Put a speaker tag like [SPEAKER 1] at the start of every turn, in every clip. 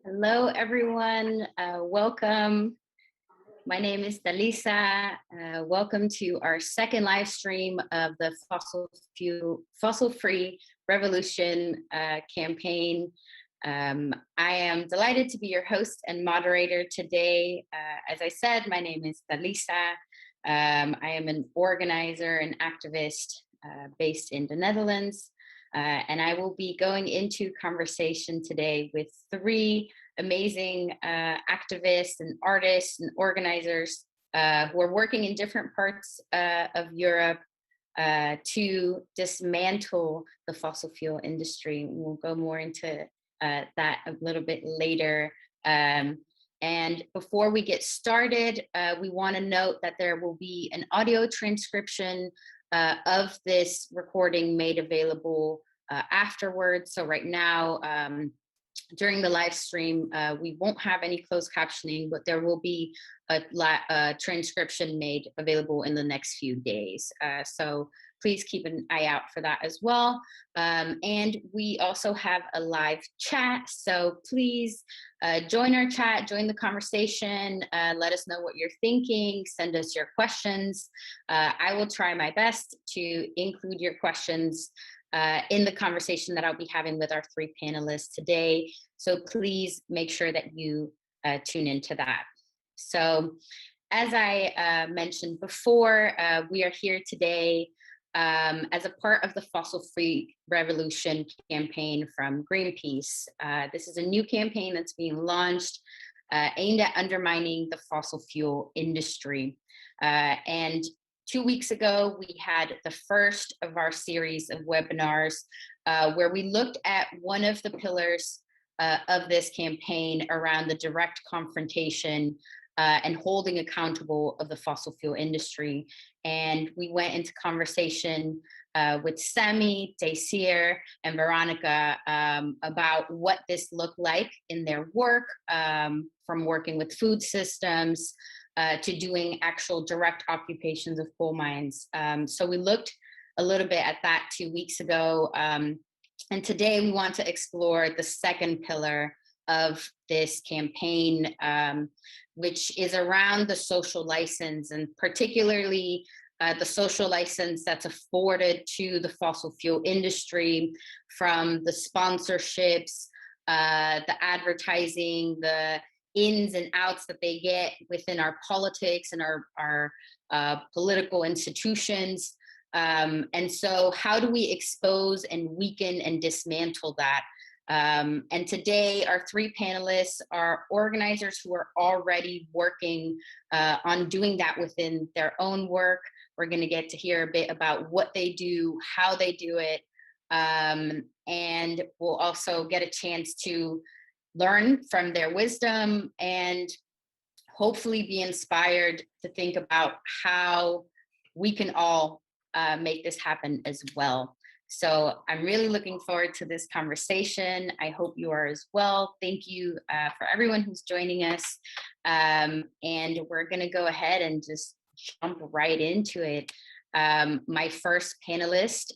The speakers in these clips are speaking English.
[SPEAKER 1] Hello, everyone. Welcome. My name is Dalisa. Welcome to our second live stream of the Fossil Free Revolution campaign. I am delighted to be your host and moderator today. As I said, my name is Dalisa. I am an organizer and activist based in the Netherlands. And I will be going into conversation today with three amazing activists and artists and organizers who are working in different parts of Europe to dismantle the fossil fuel industry. We'll go more into that a little bit later. And before we get started, we want to note that there will be an audio transcription of this recording made available afterwards. So right now, during the live stream, we won't have any closed captioning, but there will be a transcription made available in the next few days. So please keep an eye out for that as well. And we also have a live chat. So please join our chat, join the conversation, let us know what you're thinking, send us your questions. I will try my best to include your questions in the conversation that I'll be having with our three panelists today. So please make sure that you tune into that. So as I mentioned before, we are here today as a part of the Fossil Free Revolution campaign from Greenpeace. This is a new campaign that's being launched aimed at undermining the fossil fuel industry. And 2 weeks ago, we had the first of our series of webinars where we looked at one of the pillars of this campaign around the direct confrontation and holding accountable of the fossil fuel industry. And we went into conversation with Sami, Daysir, and Veronica about what this looked like in their work, from working with food systems to doing actual direct occupations of coal mines. So we looked a little bit at that 2 weeks ago. And today we want to explore the second pillar of this campaign, which is around the social license, and particularly the social license that's afforded to the fossil fuel industry from the sponsorships, the advertising, the ins and outs that they get within our politics and our political institutions. And so how do we expose and weaken and dismantle that? And today, our three panelists are organizers who are already working on doing that within their own work. We're going to get to hear a bit about what they do, how they do it, and we'll also get a chance to learn from their wisdom and hopefully be inspired to think about how we can all make this happen as well. So I'm really looking forward to this conversation. I hope you are as well. Thank you for everyone who's joining us. And we're going to go ahead and just jump right into it. My first panelist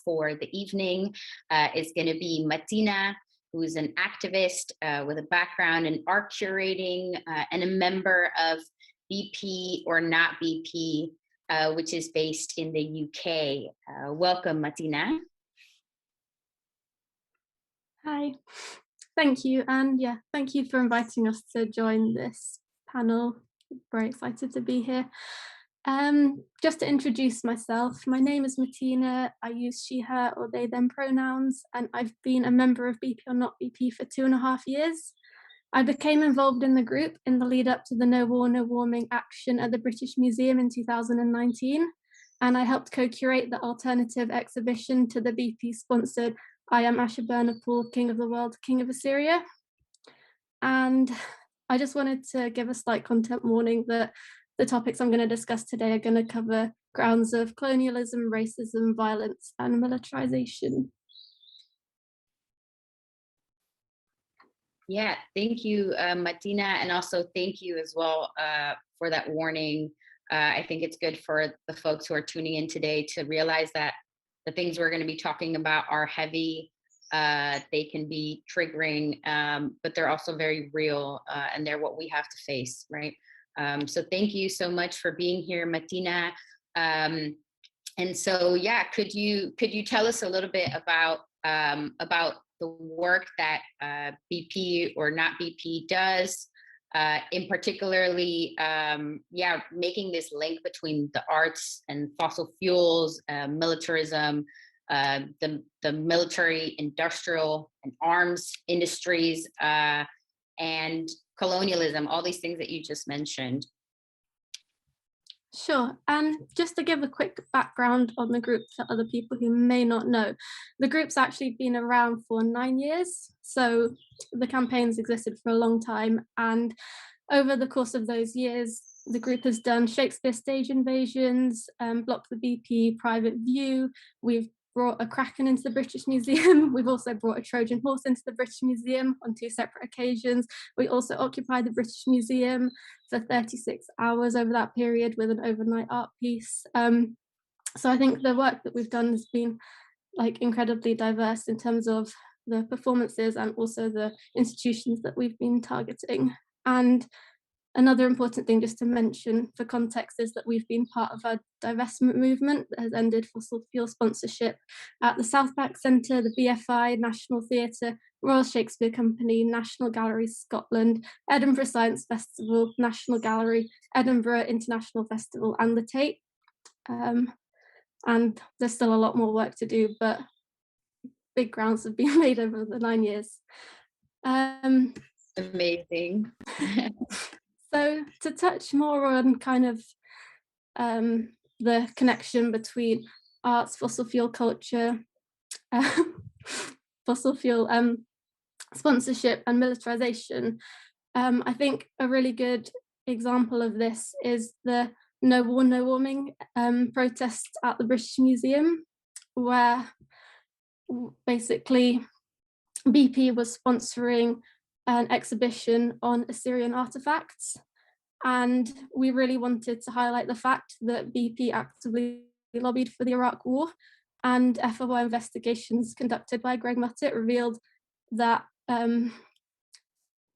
[SPEAKER 1] for the evening is going to be Martina, who is an activist with a background in art curating and a member of BP or Not BP, which is based in the UK. Welcome, Martina.
[SPEAKER 2] Hi, thank you. And yeah, thank you for inviting us to join this panel. Very excited to be here. Just to introduce myself, my name is Martina. I use she, her, or they, them pronouns, and I've been a member of BP or Not BP for 2.5 years. I became involved in the group in the lead up to the No War, No Warming action at the British Museum in 2019, and I helped co-curate the alternative exhibition to the BP-sponsored I Am Ashurbanipal, King of the World, King of Assyria. And I just wanted to give a slight content warning that the topics I'm going to discuss today are going to cover grounds of colonialism, racism, violence, and militarization.
[SPEAKER 1] Yeah, thank you, Martina, and also thank you as well for that warning. I think it's good for the folks who are tuning in today to realize that the things we're going to be talking about are heavy They can be triggering, but they're also very real, and they're what we have to face, right? So thank you so much for being here, Martina. And so, yeah, could you tell us a little bit about the work that BP or not BP does, in particularly, yeah, making this link between the arts and fossil fuels, militarism, the military, industrial, and arms industries, and colonialism, all these things that you just mentioned.
[SPEAKER 2] Sure. And just to give a quick background on the group for other people who may not know, the group's actually been around for 9 years. So the campaign's existed for a long time. And over the course of those years, the group has done Shakespeare stage invasions, Block the BP, Private View. We've brought a Kraken into the British Museum. We've also brought a Trojan horse into the British Museum on 2 separate occasions. We also occupied the British Museum for 36 hours over that period with an overnight art piece. So I think the work that we've done has been like incredibly diverse in terms of the performances and also the institutions that we've been targeting. And another important thing just to mention for context is that we've been part of a divestment movement that has ended fossil fuel sponsorship at the Southbank Centre, the BFI, National Theatre, Royal Shakespeare Company, National Galleries Scotland, Edinburgh Science Festival, National Gallery, Edinburgh International Festival, and the Tate. And there's still a lot more work to do, but big grounds have been made over the 9 years.
[SPEAKER 1] Amazing.
[SPEAKER 2] So to touch more on kind of the connection between arts, fossil fuel culture, fossil fuel sponsorship and militarization, I think a really good example of this is the No War, No Warming protest at the British Museum, where basically BP was sponsoring an exhibition on Assyrian artifacts. And we really wanted to highlight the fact that BP actively lobbied for the Iraq War, and FOI investigations conducted by Greg Muttitt revealed that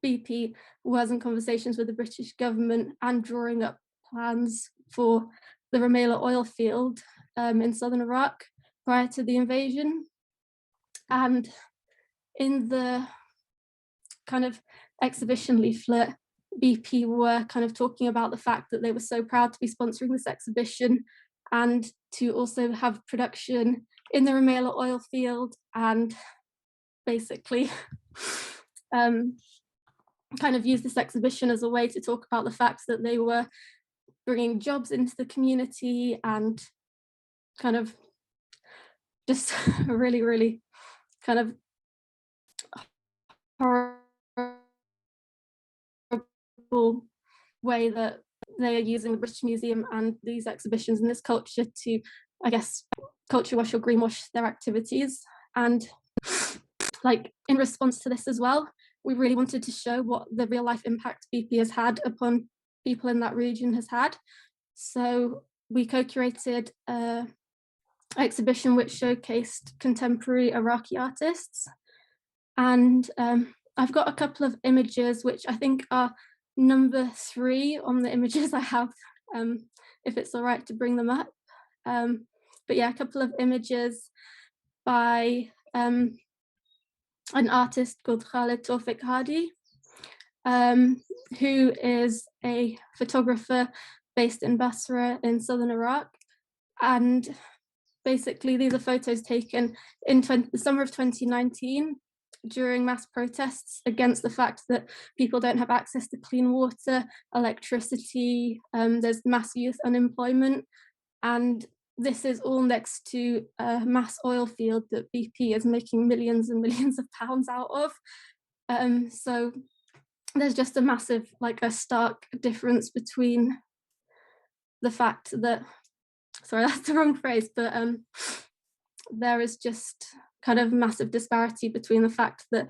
[SPEAKER 2] BP was in conversations with the British government and drawing up plans for the Rumaila oil field in southern Iraq prior to the invasion. And in the kind of exhibition leaflet, BP were kind of talking about the fact that they were so proud to be sponsoring this exhibition and to also have production in the Rumaila oil field, and basically kind of use this exhibition as a way to talk about the fact that they were bringing jobs into the community and kind of just a really, really kind of horrible way that they are using the British Museum and these exhibitions and this culture to, I guess, culture wash or greenwash their activities. And like in response to this as well, we really wanted to show what the real life impact BP has had upon people in that region has had. So we co-curated an exhibition which showcased contemporary Iraqi artists. And I've got a couple of images which I think are number 3 on the images I have, if it's all right to bring them up. But yeah, a couple of images by an artist called Khaled Tawfiq Hadi, who is a photographer based in Basra in southern Iraq. And basically these are photos taken in the summer of 2019 during mass protests against the fact that people don't have access to clean water, electricity, there's mass youth unemployment, and this is all next to a mass oil field that BP is making millions and millions of pounds out of. So there's just a massive, like a stark difference between the fact that, sorry, that's the wrong phrase, but there is just kind of massive disparity between the fact that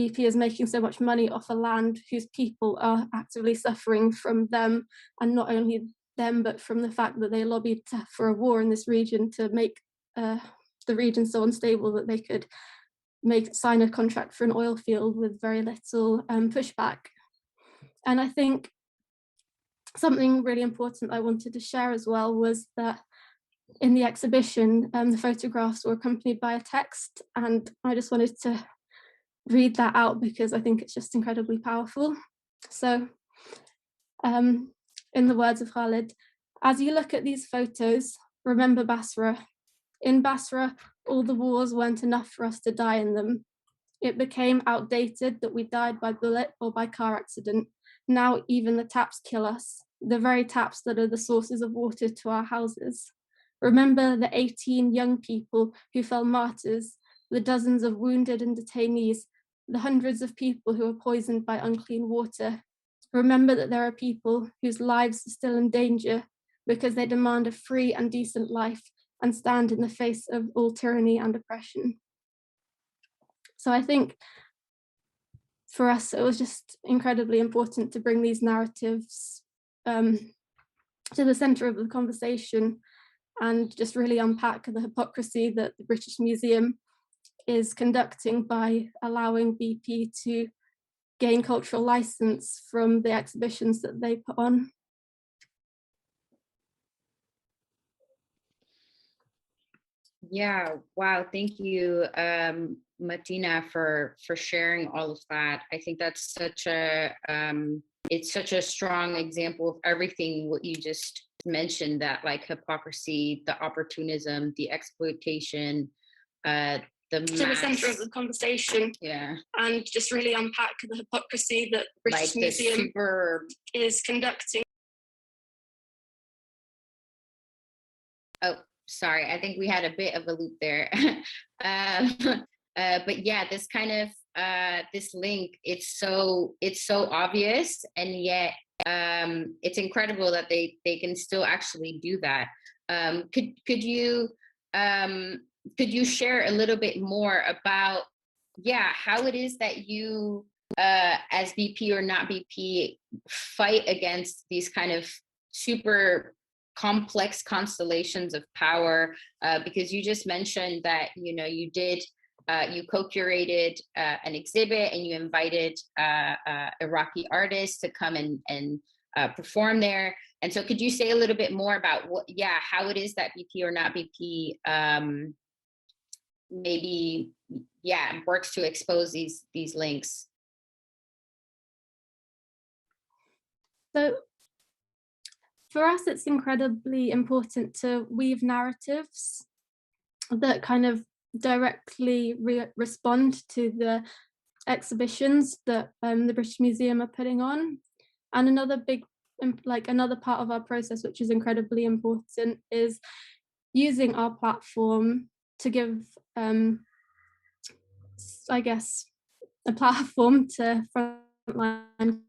[SPEAKER 2] BP is making so much money off a land whose people are actively suffering from them, and not only them, but from the fact that they lobbied for a war in this region to make the region so unstable that they could sign a contract for an oil field with very little pushback. And I think something really important I wanted to share as well was that in the exhibition, the photographs were accompanied by a text, and I just wanted to read that out because I think it's just incredibly powerful. So, in the words of Khalid, as you look at these photos, remember Basra. In Basra, all the wars weren't enough for us to die in them. It became outdated that we died by bullet or by car accident. Now even the taps kill us, the very taps that are the sources of water to our houses. Remember the 18 young people who fell martyrs, the dozens of wounded and detainees, the hundreds of people who were poisoned by unclean water. Remember that there are people whose lives are still in danger because they demand a free and decent life and stand in the face of all tyranny and oppression. So I think for us, it was just incredibly important to bring these narratives to the center of the conversation and just really unpack the hypocrisy that the British Museum is conducting by allowing BP to gain cultural license from the exhibitions that they put on.
[SPEAKER 1] Yeah, wow, thank you, Martina, for sharing all of that. I think that's such a it's such a strong example of everything what you just mentioned, that like hypocrisy, the opportunism, the exploitation, the to the center of the conversation. Yeah. And just really unpack the hypocrisy that the British Museum is conducting. Oh, sorry, I think we had a bit of a loop there. But yeah, this kind of this link, it's so obvious, and yet it's incredible that they can still actually do that. Could you share a little bit more about how it is that you as BP or not BP fight against these kind of super complex constellations of power, because you just mentioned that you did you co-curated an exhibit, and you invited Iraqi artists to come and perform there. And so could you say a little bit more about how it is that BP or not BP maybe works to expose these links?
[SPEAKER 2] So for us, it's incredibly important to weave narratives that kind of directly respond to the exhibitions that the British Museum are putting on. And another part of our process, which is incredibly important, is using our platform to give, I guess, a platform to frontline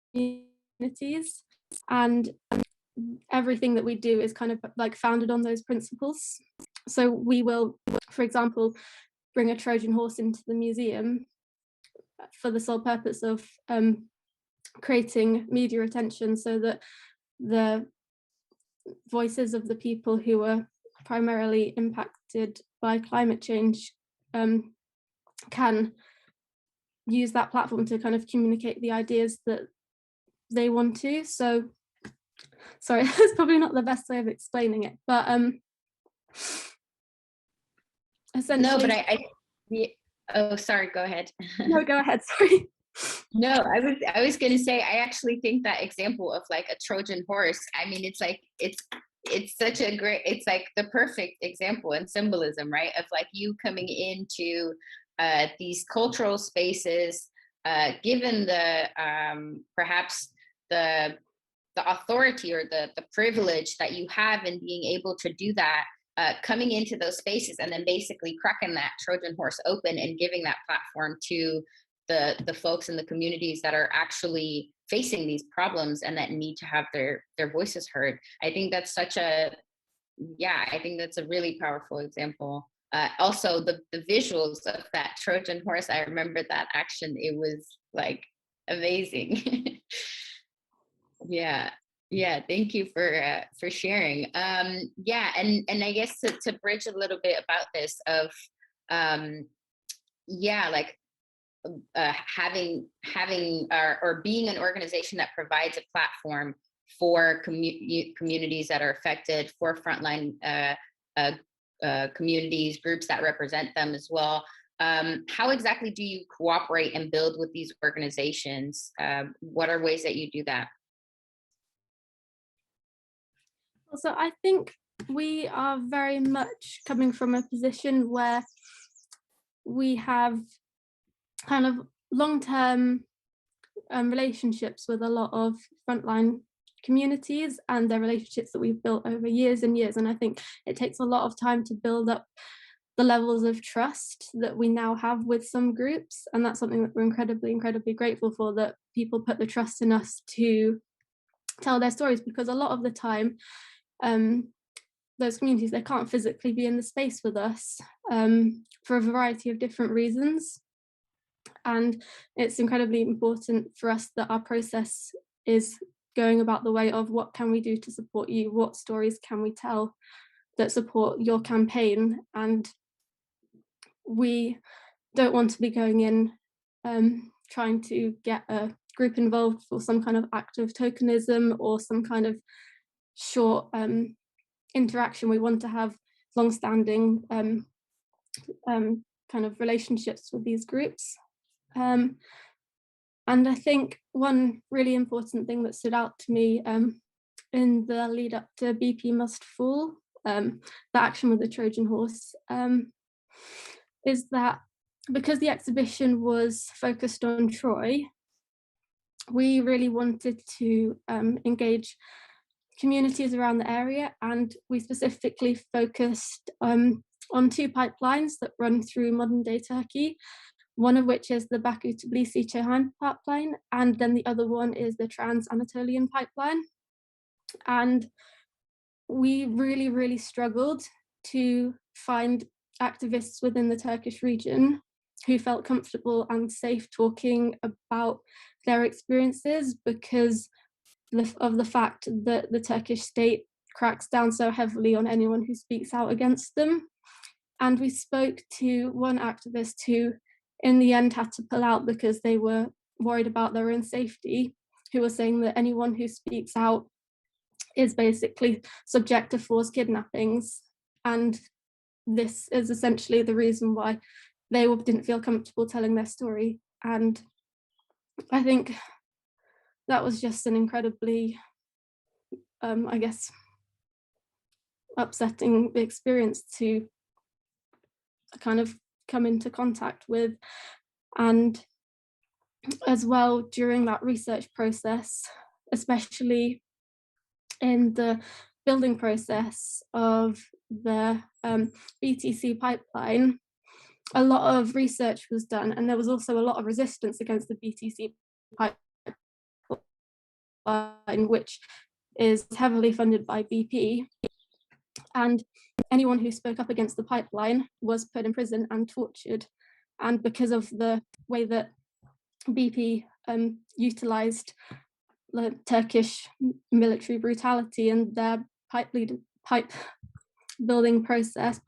[SPEAKER 2] communities. And everything that we do is kind of like founded on those principles. So we will, for example, bring a Trojan horse into the museum for the sole purpose of creating media attention, so that the voices of the people who are primarily impacted by climate change can use that platform to kind of communicate the ideas that they want to. So sorry, that's probably not the best way of explaining it, but essentially.
[SPEAKER 1] No, but oh, sorry, go ahead.
[SPEAKER 2] No, go ahead, sorry.
[SPEAKER 1] No, I was going to say, I actually think that example of like a Trojan horse, I mean, it's like, it's such a great, it's like the perfect example and symbolism, right? Of like you coming into these cultural spaces, given the perhaps the authority or the privilege that you have in being able to do that, coming into those spaces and then basically cracking that Trojan horse open and giving that platform to the folks in the communities that are actually facing these problems and that need to have their voices heard. I think that's such a, I think that's a really powerful example. Also the visuals of that Trojan horse, I remember that action, it was like amazing. Yeah, thank you for sharing. And I guess to bridge a little bit about this of Yeah, like having or being an organization that provides a platform for communities that are affected, for frontline uh, communities, groups that represent them as well. How exactly do you cooperate and build with these organizations? What are ways that you do that?
[SPEAKER 2] So I think we are very much coming from a position where we have kind of long-term relationships with a lot of frontline communities and their relationships that we've built over years and years. And I think it takes a lot of time to build up the levels of trust that we now have with some groups. And that's something that we're incredibly, incredibly grateful for, that people put the trust in us to tell their stories, because a lot of the time, those communities, they can't physically be in the space with us for a variety of different reasons. And it's incredibly important for us that our process is going about the way of, what can we do to support you? What stories can we tell that support your campaign? And we don't want to be going in trying to get a group involved for some kind of act of tokenism or some kind of short interaction. We want to have long-standing kind of relationships with these groups. And I think one really important thing that stood out to me in the lead up to BP Must Fall, the action with the Trojan horse, is that because the exhibition was focused on Troy, we really wanted to engage communities around the area, and we specifically focused on 2 pipelines that run through modern day Turkey, one of which is the Baku-Tbilisi-Ceyhan pipeline, and then the other one is the Trans-Anatolian pipeline. And we really, really struggled to find activists within the Turkish region who felt comfortable and safe talking about their experiences, because of the fact that the Turkish state cracks down so heavily on anyone who speaks out against them. And we spoke to one activist who in the end had to pull out because they were worried about their own safety, who was saying that anyone who speaks out is basically subject to forced kidnappings. And this is essentially the reason why they didn't feel comfortable telling their story. And I think that was just an incredibly, I guess, upsetting experience to kind of come into contact with. And as well, during that research process, especially in the building process of the BTC pipeline, a lot of research was done, and there was also a lot of resistance against the BTC pipeline, which is heavily funded by BP. And anyone who spoke up against the pipeline was put in prison and tortured. And because of the way that BP utilized the Turkish military brutality and their pipeline building process,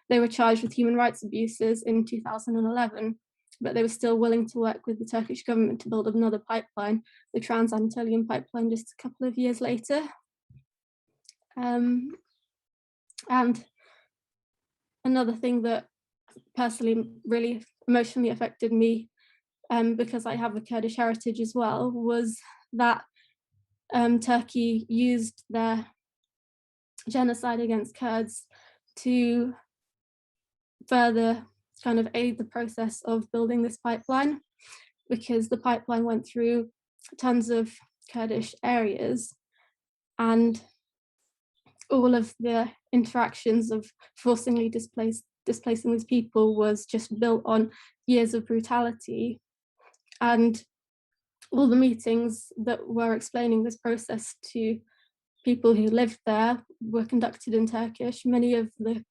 [SPEAKER 2] they were charged with human rights abuses in 2011, but they were still willing to work with the Turkish government to build another pipeline, the Trans-Anatolian pipeline, just a couple of years later. And another thing that personally really emotionally affected me, because I have a Kurdish heritage as well, was that Turkey used their genocide against Kurds to further kind of aid the process of building this pipeline, because the pipeline went through tons of Kurdish areas, and all of the interactions of forcibly displacing these people was just built on years of brutality. And all the meetings that were explaining this process to people who lived there were conducted in Turkish. Many of the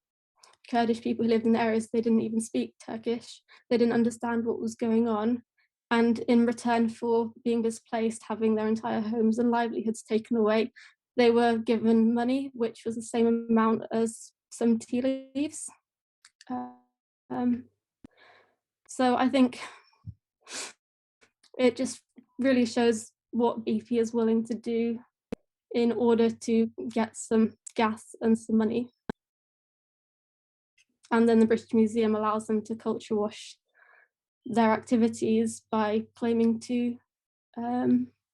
[SPEAKER 2] Kurdish people who lived in the areas, they didn't even speak Turkish. They didn't understand what was going on. And in return for being displaced, having their entire homes and livelihoods taken away, they were given money, which was the same amount as some tea leaves. Um, so I think it just really shows what BP is willing to do in order to get some gas and some money. And then the British Museum allows them to culture wash their activities by claiming to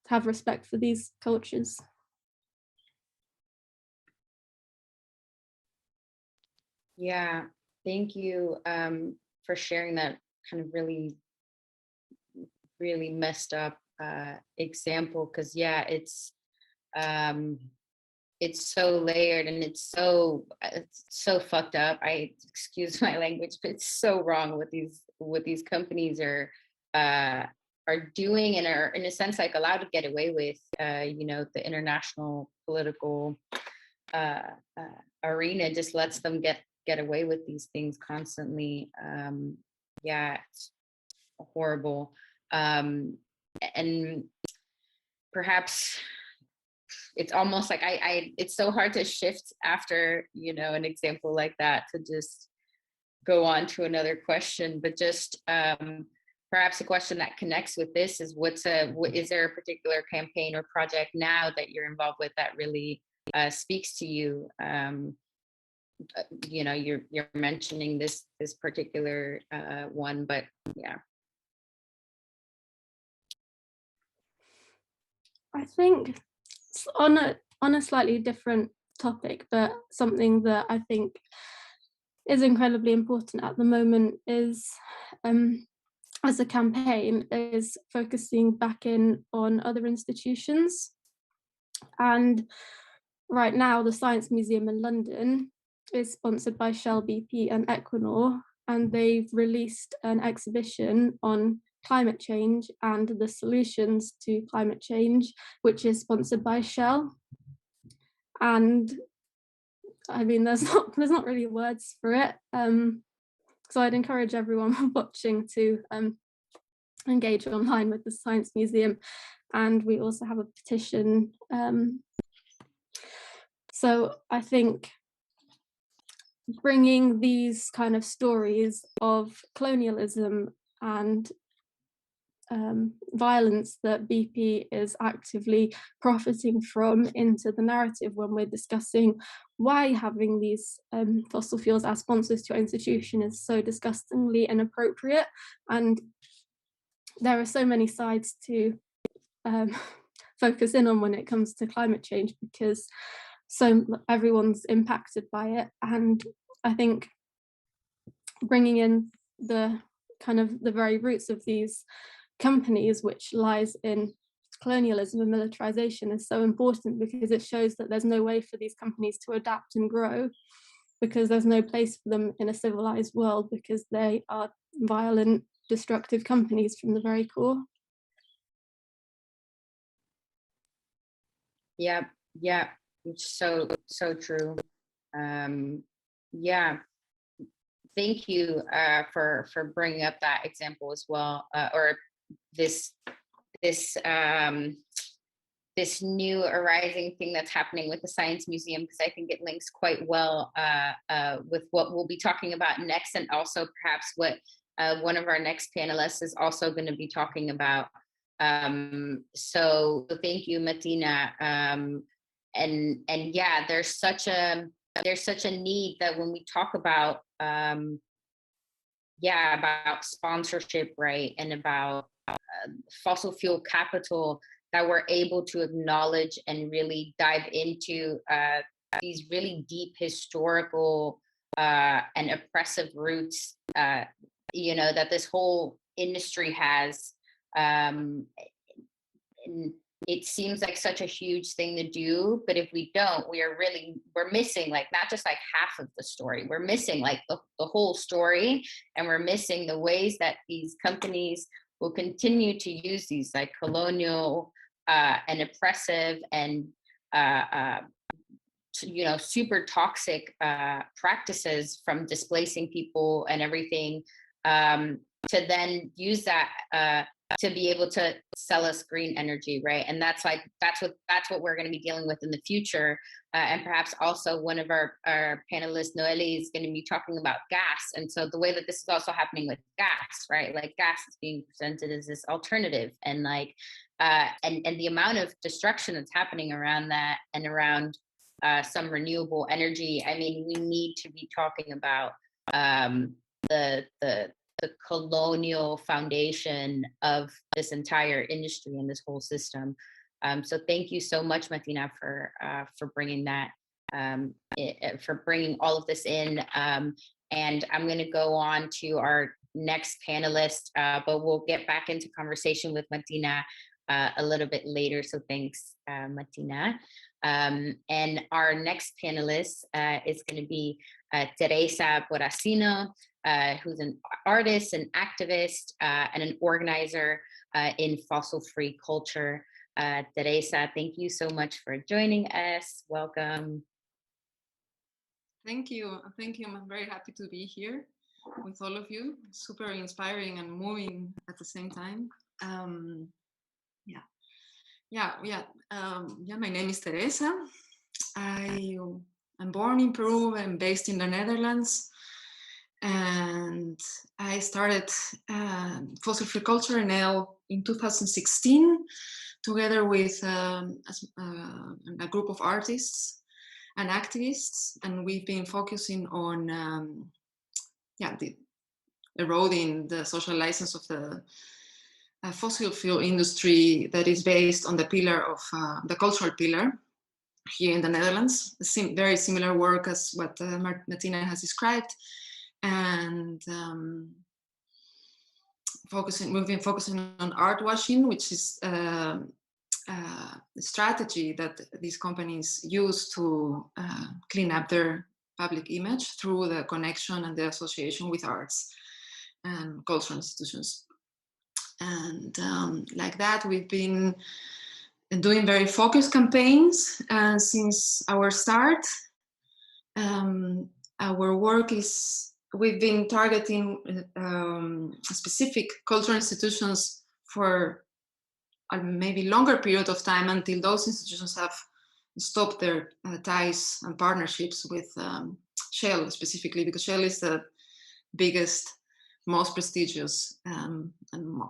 [SPEAKER 2] have respect for these cultures.
[SPEAKER 1] Yeah, thank you for sharing that kind of really, really messed up example. Because yeah, it's so layered and it's so fucked up. I excuse my language, but it's so wrong what these companies uh, are doing and are in a sense like allowed to get away with. You know, the international political uh, arena just lets them get away with these things constantly. Yeah, it's horrible. And perhaps it's almost like I it's so hard to shift after, you know, an example like that to just go on to another question, but just perhaps a question that connects with this is is there a particular campaign or project now that you're involved with that really speaks to you? You know, you're mentioning this particular one, but yeah.
[SPEAKER 2] I think on a slightly different topic, but something that I think is incredibly important at the moment is as a campaign is focusing back in on other institutions. And right now the Science Museum in London is sponsored by Shell, BP and Equinor, and they've released an exhibition on climate change and the solutions to climate change, which is sponsored by Shell. And I mean, there's not really words for it. So I'd encourage everyone watching to engage online with the Science Museum. And we also have a petition. So I think bringing these kind of stories of colonialism and violence that BP is actively profiting from into the narrative when we're discussing why having these fossil fuels as sponsors to our institution is so disgustingly inappropriate. And there are so many sides to focus in on when it comes to climate change, because everyone's impacted by it. And I think bringing in the kind of the very roots of these companies, which lies in colonialism and militarization, is so important, because it shows that there's no way for these companies to adapt and grow, because there's no place for them in a civilized world, because they are violent, destructive companies from the very core.
[SPEAKER 1] Yeah, yeah, it's so true. Yeah, thank you for bringing up that example as well, or this this this new arising thing that's happening with the Science Museum, because I think it links quite well with what we'll be talking about next, and also perhaps what one of our next panelists is also going to be talking about. So thank you, Martina. And yeah, there's such a need that when we talk about about sponsorship, right, and about fossil fuel capital, that we're able to acknowledge and really dive into these really deep historical and oppressive roots, you know, that this whole industry has. And it seems like such a huge thing to do, but if we don't, we're missing like not just like half of the story, we're missing like the whole story, and we're missing the ways that these companies will continue to use these like colonial and oppressive and you know, super toxic practices, from displacing people and everything, to then use that to be able to sell us green energy, right? And that's what we're going to be dealing with in the future. And perhaps also one of our panelists, Noelle, is going to be talking about gas. And so the way that this is also happening with gas, right? Like gas is being presented as this alternative, and like and the amount of destruction that's happening around that and around some renewable energy. I mean, we need to be talking about the colonial foundation of this entire industry and this whole system. So thank you so much, Martina, for bringing that, for bringing all of this in. And I'm going to go on to our next panelist, but we'll get back into conversation with Martina a little bit later. So thanks, Martina. And our next panelist is going to be Teresa Borracino, who's an artist, an activist, and an organizer in fossil-free culture. Teresa, thank you so much for joining us. Welcome.
[SPEAKER 3] Thank you. I'm very happy to be here with all of you. Super inspiring and moving at the same time. My name is Teresa. I'm born in Peru and based in the Netherlands. And I started fossil-free culture in 2016, together with a group of artists and activists, and we've been focusing on eroding the social license of the fossil fuel industry that is based on the pillar of the cultural pillar here in the Netherlands. Very similar work as what Martina has described. And we've been focusing on art washing, which is a strategy that these companies use to clean up their public image through the connection and the association with arts and cultural institutions. And like that, we've been doing very focused campaigns since our start. Our work we've been targeting specific cultural institutions for a maybe longer period of time, until those institutions have stopped their ties and partnerships with Shell specifically, because Shell is the biggest, most prestigious, and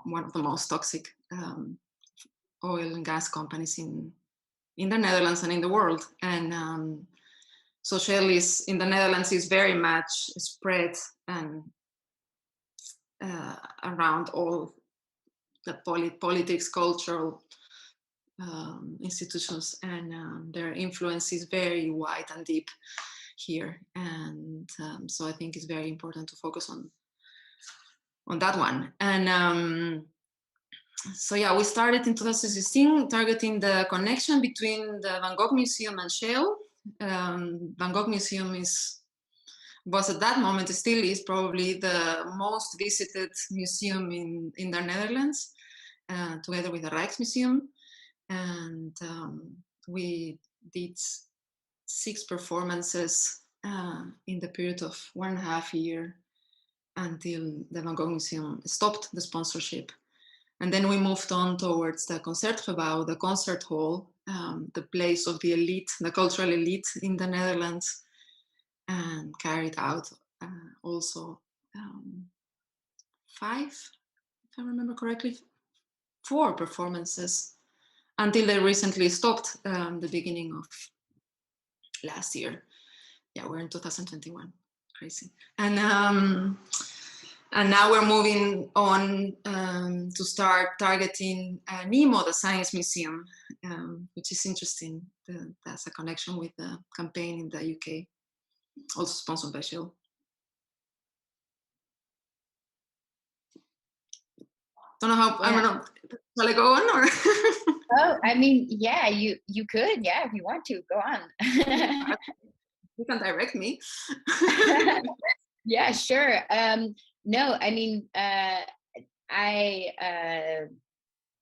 [SPEAKER 3] one of the most toxic oil and gas companies in the Netherlands and in the world. And so Shell in the Netherlands is very much spread and around all the politics, cultural institutions, and their influence is very wide and deep here. And so I think it's very important to focus on that one. And we started in 2016 targeting the connection between the Van Gogh Museum and Shell. Van Gogh Museum was at that moment, still is probably the most visited museum in the Netherlands, together with the Rijksmuseum. And we did 6 performances in the period of 1.5 years until the Van Gogh Museum stopped the sponsorship. And then we moved on towards the Concertgebouw, the concert hall, the place of the elite, the cultural elite in the Netherlands, and carried out also 5, if I remember correctly, 4 performances until they recently stopped the beginning of last year. Yeah, we're in 2021, crazy. And now we're moving on to start targeting NEMO, the Science Museum, which is interesting. That's a connection with the campaign in the UK, also sponsored by Shell. Don't know how, yeah. I don't know, shall I go on or?
[SPEAKER 1] Oh, I mean, yeah, you could, yeah, if you want to, go on.
[SPEAKER 3] You can direct me.
[SPEAKER 1] Yeah, sure. No, I mean, I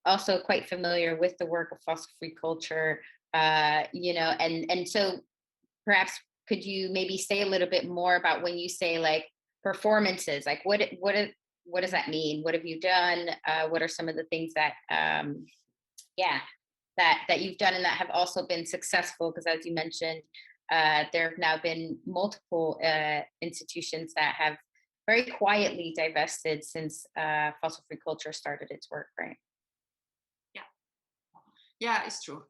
[SPEAKER 1] also quite familiar with the work of fossil-free culture, and so perhaps could you maybe say a little bit more about when you say like performances, like what what does that mean? What have you done? What are some of the things that, that you've done and that have also been successful? Because as you mentioned, there have now been multiple institutions that have very quietly divested since fossil-free culture started its work, right?
[SPEAKER 3] Yeah, it's true.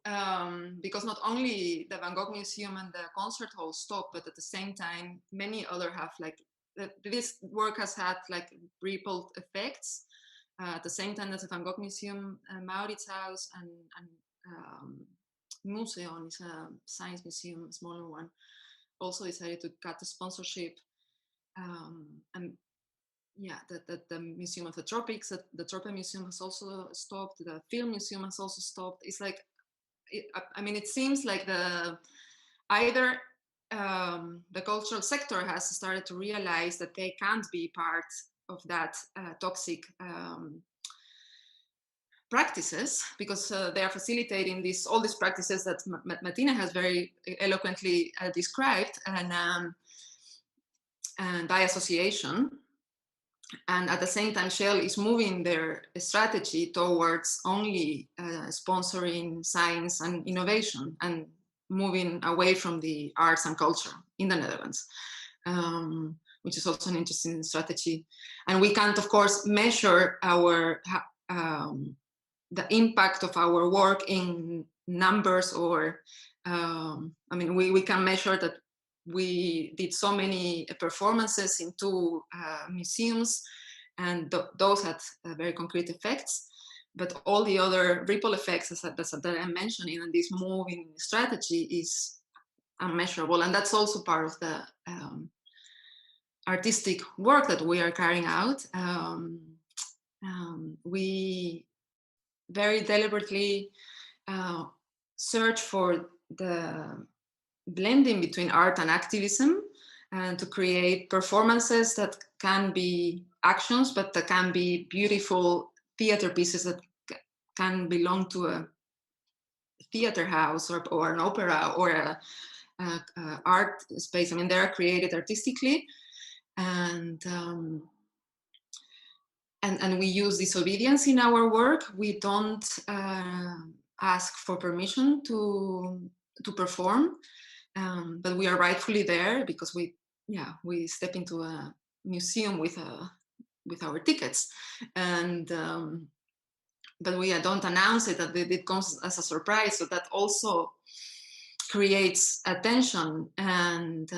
[SPEAKER 3] Because not only the Van Gogh Museum and the concert hall stopped, but at the same time, many other have like, this work has had like ripple effects. At the same time that the Van Gogh Museum, Mauritshuis and Museon is a science museum, a smaller one, also decided to cut the sponsorship. And yeah, the Museum of the Tropics, the Trope Museum has also stopped. The Film Museum has also stopped. It's like, I mean, it seems like either the cultural sector has started to realize that they can't be part of that toxic practices, because they are facilitating all these practices that Martina has very eloquently described, and by association. And at the same time, Shell is moving their strategy towards only sponsoring science and innovation, and moving away from the arts and culture in the Netherlands, which is also an interesting strategy. And we can't, of course, measure the impact of our work in numbers, or I mean, we can measure that we did so many performances in 2 museums, and those had very concrete effects. But all the other ripple effects that I'm mentioning, and this moving strategy is unmeasurable. And that's also part of the artistic work that we are carrying out. We very deliberately search for the blending between art and activism, and to create performances that can be actions, but that can be beautiful theater pieces that can belong to a theater house, or an opera, or a art space. I mean, they are created artistically, and we use disobedience in our work. We don't ask for permission to perform. But we are rightfully there because we step into a museum with our tickets, and but we don't announce it, that it comes as a surprise. So that also creates attention, and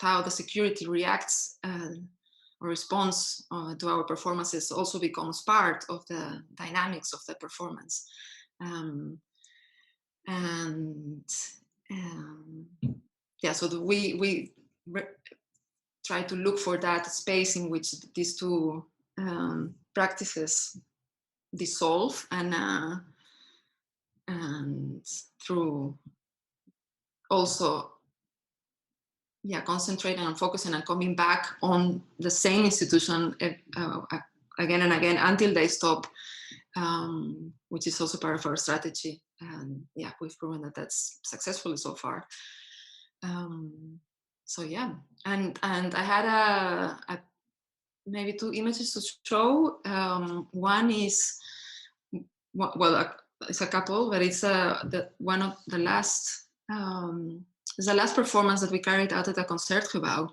[SPEAKER 3] how the security reacts or responds to our performances also becomes part of the dynamics of the performance. Yeah, so we try to look for that space in which these 2 practices dissolve, and through also concentrating and focusing and coming back on the same institution again and again until they stop, which is also part of our strategy. And yeah, we've proven that that's successful so far. So yeah, and I had maybe 2 images to show. One is, well, it's a couple, but it's one of the last. It's the last performance that we carried out at the Concertgebouw.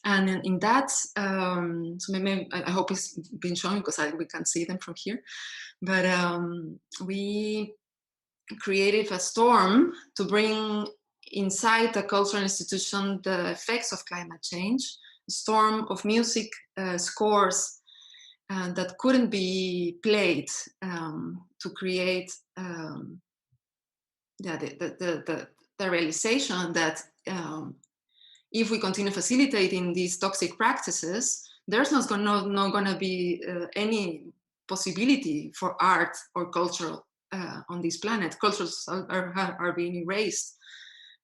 [SPEAKER 3] And in that, so maybe I hope it's been shown, because we can see them from here. But we created a storm to bring inside the cultural institution the effects of climate change, a storm of music scores that couldn't be played, to create the realization that if we continue facilitating these toxic practices, there's not going to be any possibility for art or culture on this planet. Cultures are being erased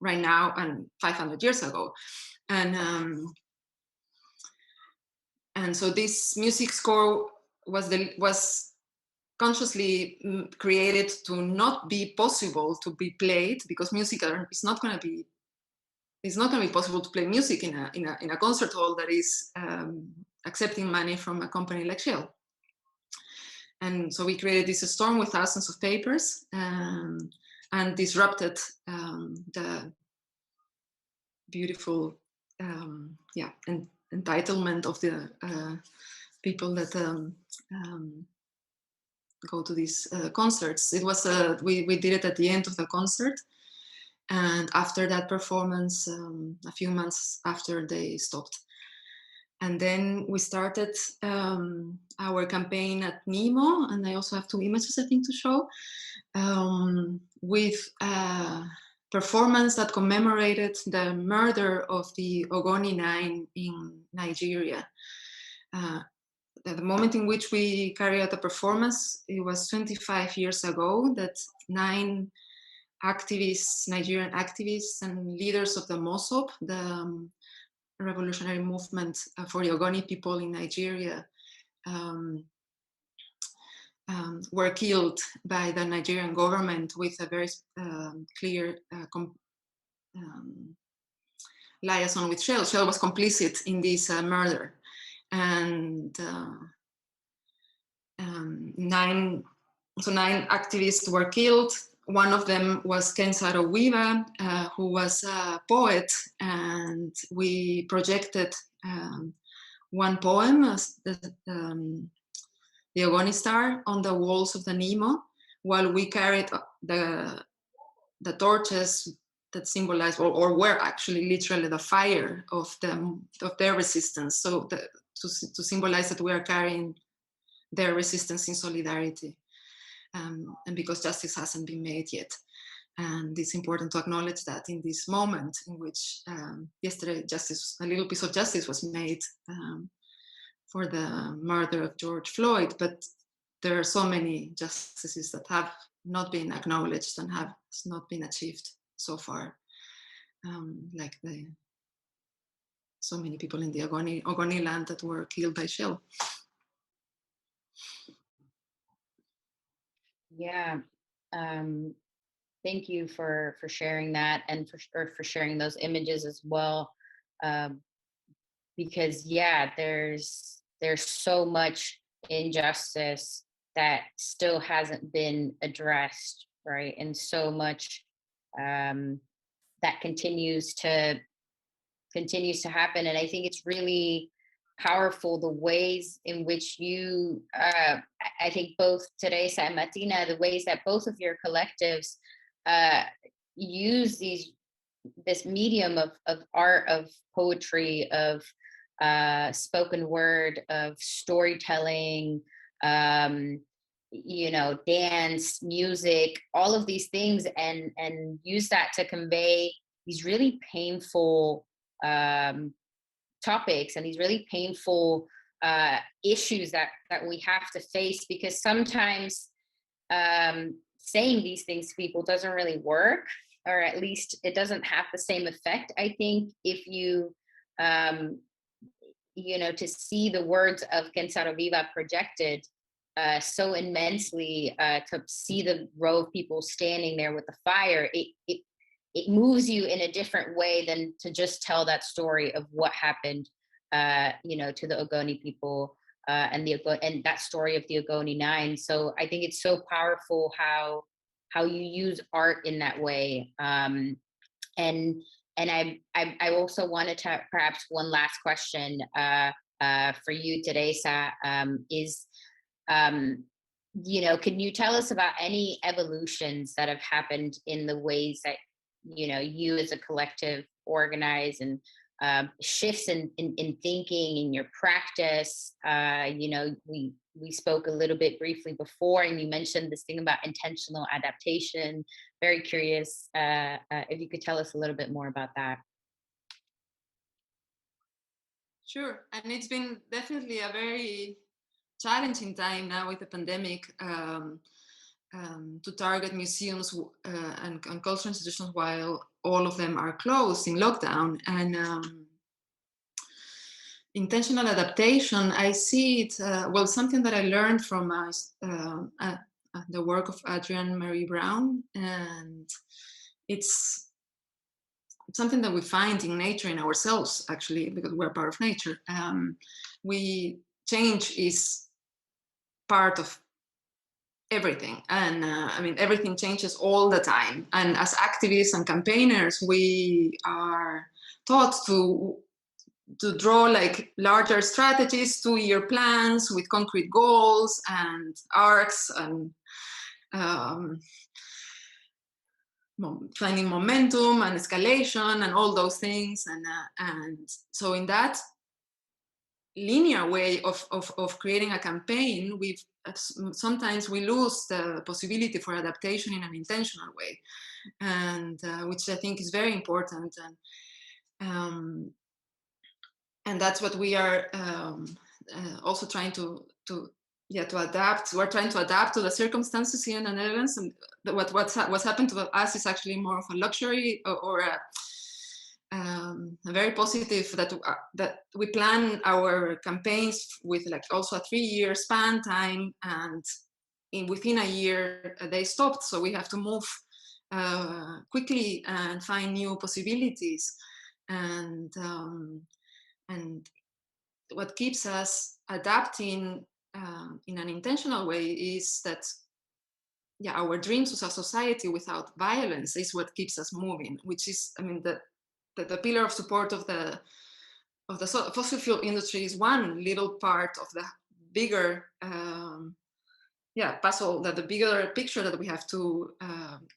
[SPEAKER 3] right now and 500 years ago. And so this music score was consciously created to not be possible to be played, because music is not going to be possible to play music in a concert hall that is accepting money from a company like Shell. And so we created this storm with thousands of papers and disrupted the beautiful entitlement of the people that go to these concerts. It was we did it at the end of the concert, and after that performance, a few months after, they stopped. And then we started our campaign at Nemo, and I also have 2 images I think to show, with a performance that commemorated the murder of the Ogoni 9 in Nigeria. At the moment in which we carried out the performance, it was 25 years ago that 9 activists, Nigerian activists and leaders of the MOSOP, the revolutionary movement for the Ogoni people in Nigeria, were killed by the Nigerian government with a very clear liaison with Shell. Shell was complicit in this murder. And 9 activists were killed. One of them was Ken Saro-Wiwa, who was a poet, and we projected one poem, the Ogoni Star, on the walls of the Nemo, while we carried the torches that symbolized, or were actually literally the fire of their resistance. So to symbolize that we are carrying their resistance in solidarity. And because justice hasn't been made yet. And it's important to acknowledge that in this moment in which yesterday a little piece of justice was made for the murder of George Floyd, but there are so many justices that have not been acknowledged and have not been achieved so far. Like so many people in the Ogoni land that were killed by Shell.
[SPEAKER 1] Yeah, thank you for sharing that, and for sharing those images as well, because there's so much injustice that still hasn't been addressed, right? And so much that continues to happen. And I think it's really powerful the ways in which you, I think both Teresa and Martina, the ways that both of your collectives use this medium of art, of poetry, of spoken word, of storytelling, dance, music, all of these things, and use that to convey these really painful topics and these really painful issues that we have to face, because sometimes saying these things to people doesn't really work, or at least it doesn't have the same effect. I think if you to see the words of Ken Saro-Wiwa projected so immensely, to see the row of people standing there with the fire, it moves you in a different way than to just tell that story of what happened, to the Ogoni people, and that story of the Ogoni 9. So I think it's so powerful how you use art in that way. And I also wanted to perhaps one last question for you, Teresa, is, can you tell us about any evolutions that have happened in the ways that you as a collective organize, and shifts in thinking, in your practice? We spoke a little bit briefly before, and you mentioned this thing about intentional adaptation. Very curious if you could tell us a little bit more about that.
[SPEAKER 3] Sure, and it's been definitely a very challenging time now with the pandemic, to target museums and cultural institutions while all of them are closed in lockdown. And intentional adaptation, I see it, something that I learned from the work of Adrienne Maree Brown, and it's something that we find in nature, in ourselves, actually, because we're part of nature. change is part of everything, and I mean, everything changes all the time. And as activists and campaigners, we are taught to draw like larger strategies, 2-year plans with concrete goals and arcs, and finding momentum and escalation and all those things. And so in that linear way of creating a campaign, we've sometimes we lose the possibility for adaptation in an intentional way, and which I think is very important. And that's what we are also trying to adapt. We're trying to adapt to the circumstances here in the Netherlands, and what's happened to us is actually more of a luxury, or a very positive, that we plan our campaigns with like also a 3-year span time, and within a year they stopped, so we have to move quickly and find new possibilities. And what keeps us adapting in an intentional way is that, our dreams of a society without violence is what keeps us moving, which is, I mean, the pillar of support of the fossil fuel industry is one little part of the bigger puzzle, that the bigger picture that we have to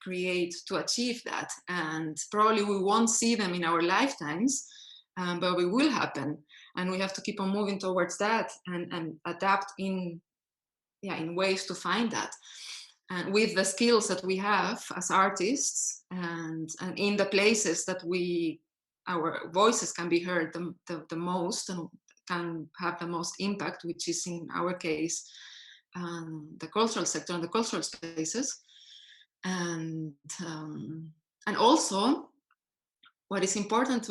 [SPEAKER 3] create to achieve that. And probably we won't see them in our lifetimes, but it will happen, and we have to keep on moving towards that, and adapt in ways to find that, and with the skills that we have as artists, and in the places that our voices can be heard the most and can have the most impact, which is in our case the cultural sector and the cultural spaces. And also what is important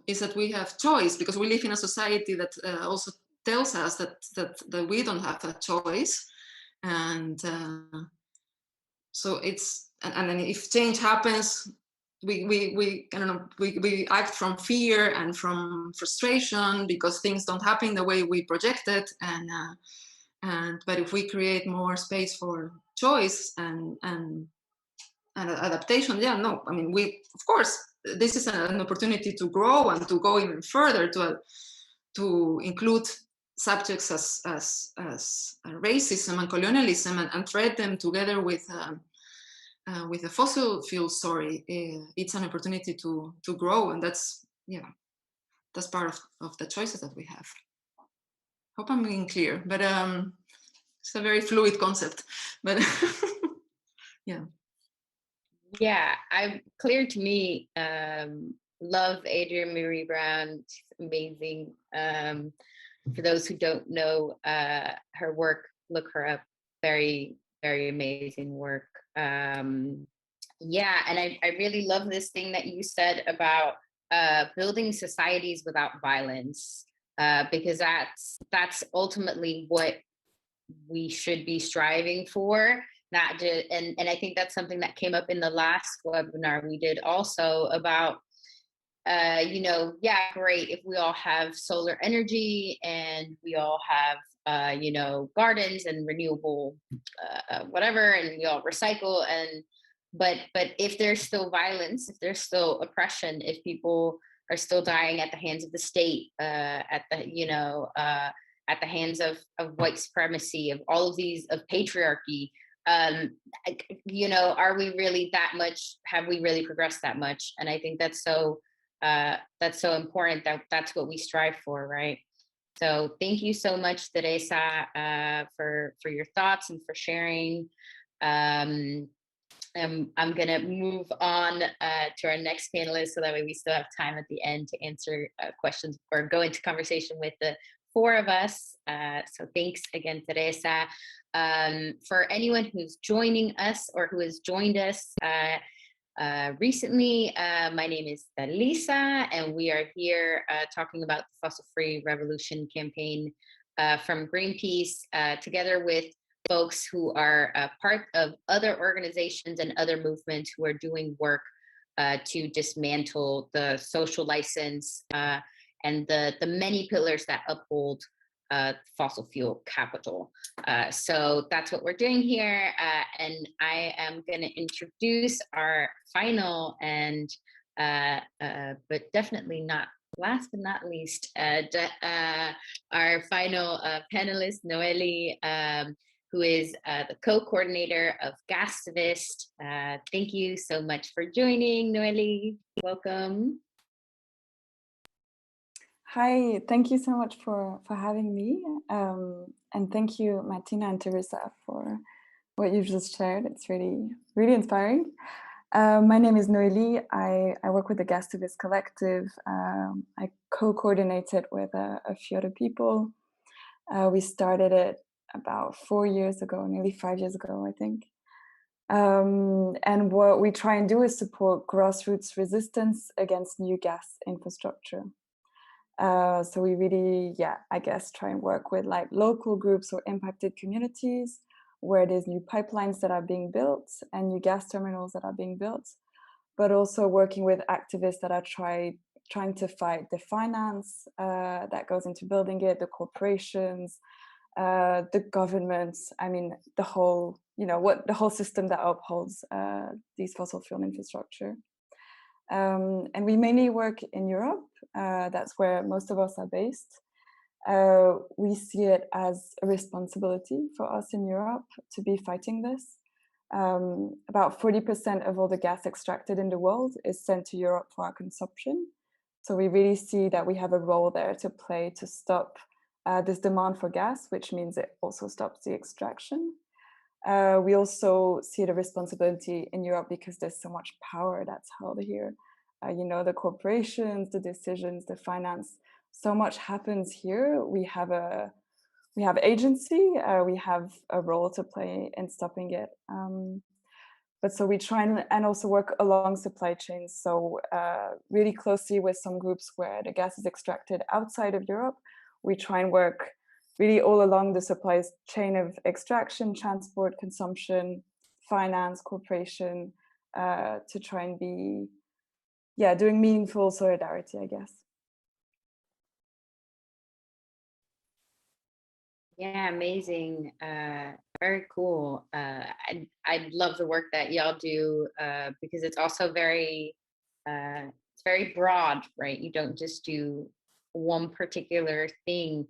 [SPEAKER 3] is that we have choice, because we live in a society that also tells us that we don't have a choice. And so it's, and then if change happens, we act from fear and from frustration because things don't happen the way we projected. But if we create more space for choice and adaptation, I mean, of course, this is an opportunity to grow and to go even further, to include subjects as racism and colonialism, and thread them together with the fossil fuel story. It's an opportunity to grow, and that's part of the choices that we have. Hope I'm being clear, but it's a very fluid concept, but
[SPEAKER 1] I'm clear to me. Love Adrienne Maree Brown. She's amazing. For those who don't know her work, look her up. Very, very amazing work. And I really love this thing that you said about building societies without violence, because that's ultimately what we should be striving for. Not just, and I think that's something that came up in the last webinar we did also about, great if we all have solar energy and we all have, gardens and renewable whatever, and we all recycle, but if there's still violence, if there's still oppression, if people are still dying at the hands of the state, at the hands of white supremacy, of all of these, of patriarchy, are we really that much, have we really progressed that much? And I think that's so important, that's what we strive for, right? So thank you so much, Teresa, for your thoughts and for sharing. I'm gonna move on to our next panelist, so that way we still have time at the end to answer questions or go into conversation with the 4 of us. So thanks again, Teresa. For anyone who's joining us or who has joined us recently, my name is Thalisa, and we are here talking about the Fossil Free Revolution campaign from Greenpeace, together with folks who are part of other organizations and other movements who are doing work to dismantle the social license and the many pillars that uphold fossil fuel capital. So that's what we're doing here. And I am going to introduce our final and, but definitely not last but not least, our final panelist, Noélie, who is the co-coordinator of Gastivist. Thank you so much for joining, Noélie. Welcome.
[SPEAKER 4] Hi, thank you so much for having me. And thank you, Martina and Teresa, for what you've just shared. It's really, really inspiring. My name is Noélie. I work with the Gastivist Collective. I co-coordinate it with a few other people. We started it about 4 years ago, nearly 5 years ago, I think. And what we try and do is support grassroots resistance against new gas infrastructure. So we really, I guess, try and work with like local groups or impacted communities where there's new pipelines that are being built and new gas terminals that are being built, but also working with activists that are trying to fight the finance that goes into building it, the corporations, the governments. I mean, the whole system that upholds these fossil fuel infrastructure. And we mainly work in Europe. That's where most of us are based. We see it as a responsibility for us in Europe to be fighting this. About 40% of all the gas extracted in the world is sent to Europe for our consumption. So we really see that we have a role there to play to stop this demand for gas, which means it also stops the extraction. We also see the responsibility in Europe because there's so much power that's held here. The corporations, the decisions, the finance, so much happens here. We have agency, we have a role to play in stopping it. But so we try and also work along supply chains. So really closely with some groups where the gas is extracted outside of Europe. We try and work really all along the supply chain of extraction, transport, consumption, finance, corporation, to try and be, doing meaningful solidarity, I guess.
[SPEAKER 1] Yeah, amazing. Very cool. I love the work that y'all do because it's also it's very broad, right? You don't just do one particular thing.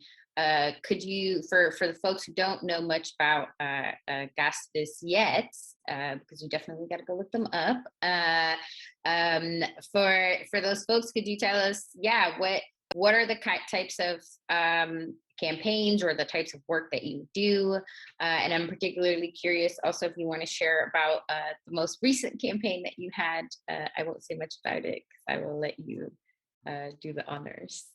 [SPEAKER 1] Could you, for the folks who don't know much about Gastivist yet, because you definitely got to go look them up. For those folks, could you tell us, what are the types of campaigns or the types of work that you do? And I'm particularly curious also if you want to share about the most recent campaign that you had. I won't say much about it because I will let you do the honors.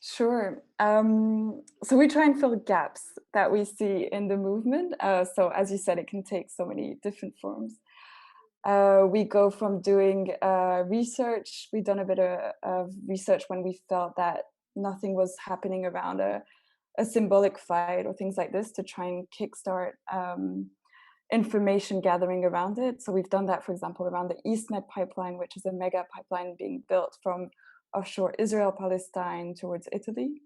[SPEAKER 4] Sure. So we try and fill gaps that we see in the movement. So as you said, it can take so many different forms. We go from doing research. We've done a bit of research when we felt that nothing was happening around a symbolic fight or things like this to try and kickstart information gathering around it. So we've done that, for example, around the EastMed pipeline, which is a mega pipeline being built from offshore Israel, Palestine towards Italy.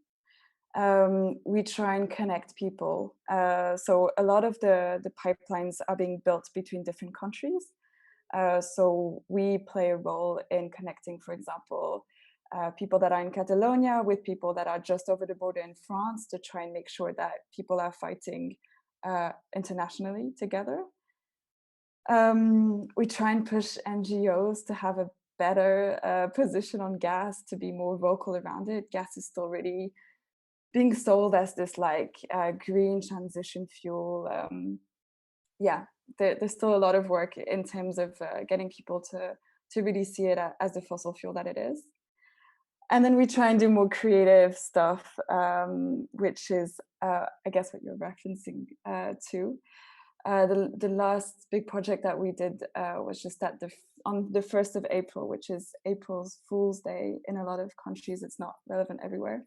[SPEAKER 4] We try and connect people. So a lot of the pipelines are being built between different countries. So we play a role in connecting, for example, people that are in Catalonia with people that are just over the border in France to try and make sure that people are fighting internationally together. We try and push NGOs to have a better position on gas, to be more vocal around it. Gas is still really being sold as this like green transition fuel. There's still a lot of work in terms of getting people to really see it as the fossil fuel that it is. And then we try and do more creative stuff, which is, I guess, what you're referencing to. The last big project that we did was just on the 1st of April, which is April's Fool's Day in a lot of countries. It's not relevant everywhere,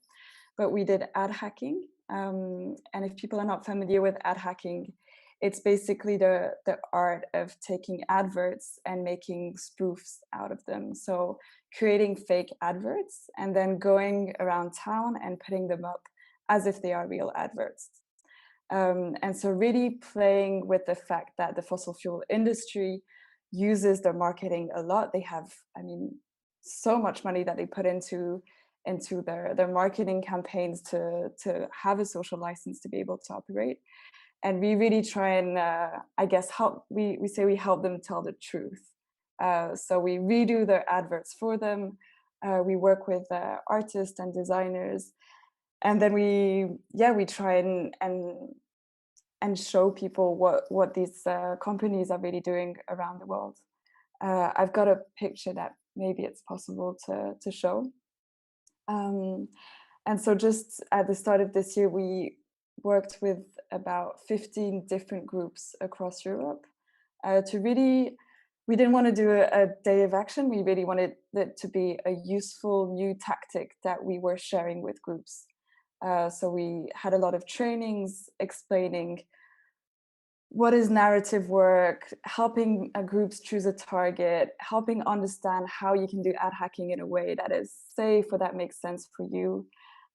[SPEAKER 4] but we did ad hacking. And if people are not familiar with ad hacking, it's basically the art of taking adverts and making spoofs out of them. So creating fake adverts and then going around town and putting them up as if they are real adverts. And so really playing with the fact that the fossil fuel industry uses their marketing a lot. They have, I mean, so much money that they put into their marketing campaigns to have a social license to be able to operate. And we really try and I guess help, we say we help them tell the truth. So we redo their adverts for them. We work with artists and designers, and then we try and show people what these companies are really doing around the world. I've got a picture that maybe it's possible to show. And so just at the start of this year, we worked with about 15 different groups across Europe to really, we didn't want to do a day of action. We really wanted it to be a useful new tactic that we were sharing with groups. So we had a lot of trainings explaining what is narrative work, helping groups choose a target, helping understand how you can do ad hacking in a way that is safe or that makes sense for you,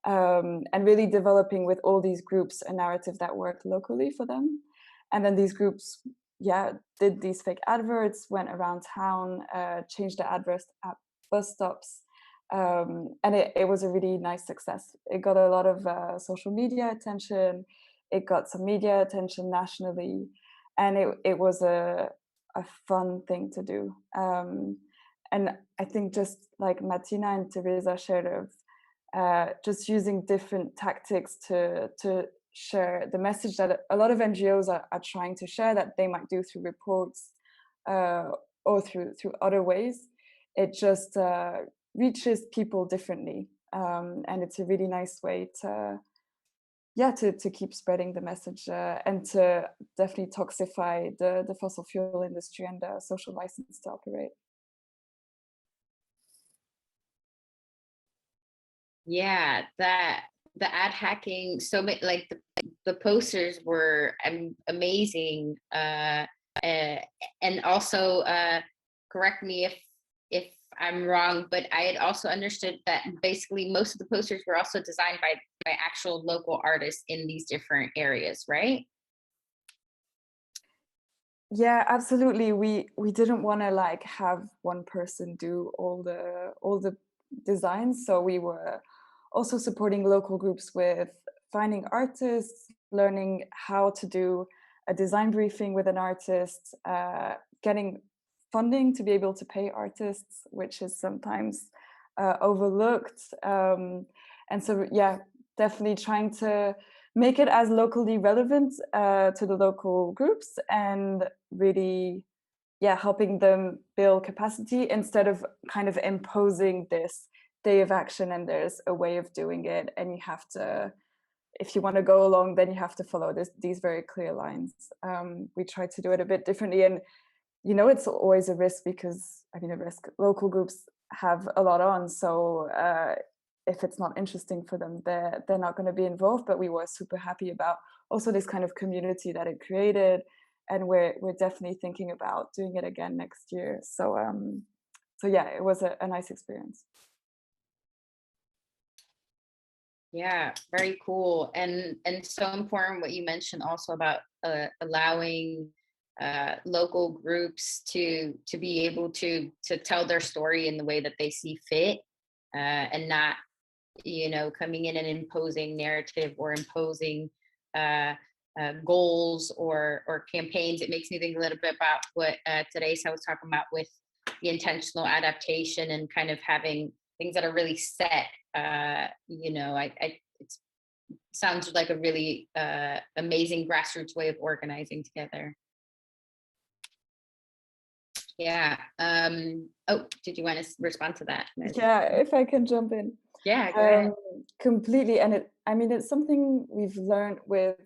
[SPEAKER 4] and really developing with all these groups a narrative that worked locally for them. And then these groups, did these fake adverts, went around town, changed the address at bus stops, and it was a really nice success. It got a lot of social media attention. It got some media attention nationally, and it was a fun thing to do. And I think just like Martina and Teresa shared of just using different tactics to share the message that a lot of NGOs are trying to share, that they might do through reports or through other ways. It just reaches people differently, and it's a really nice way to keep spreading the message and to definitely toxify the fossil fuel industry and the social license to operate.
[SPEAKER 1] Yeah, the ad hacking, so like the posters were amazing, and also correct me if I'm wrong, but I had also understood that basically most of the posters were also designed by actual local artists in these different areas, right?
[SPEAKER 4] Yeah, absolutely. We didn't want to like have one person do all the designs, so we were also supporting local groups with finding artists, learning how to do a design briefing with an artist, getting funding to be able to pay artists, which is sometimes overlooked. And so, definitely trying to make it as locally relevant to the local groups, and really, helping them build capacity instead of kind of imposing this day of action and there's a way of doing it, and you have to, if you want to go along, then you have to follow these very clear lines. We try to do it a bit differently, and it's always a risk, because local groups have a lot on, so if it's not interesting for them, they're not going to be involved. But we were super happy about also this kind of community that it created, and we're definitely thinking about doing it again next year. So it was a nice experience.
[SPEAKER 1] Yeah, very cool, and so important what you mentioned also about allowing local groups to be able to tell their story in the way that they see fit, and not coming in and imposing narrative or imposing goals or campaigns. It makes me think a little bit about what Teresa was talking about with the intentional adaptation and kind of having things that are really set. It sounds like a really amazing grassroots way of organizing together. Yeah. Did you want to respond to that?
[SPEAKER 4] Yeah, if I can jump in.
[SPEAKER 1] Yeah, go ahead.
[SPEAKER 4] Completely. And it's something we've learned with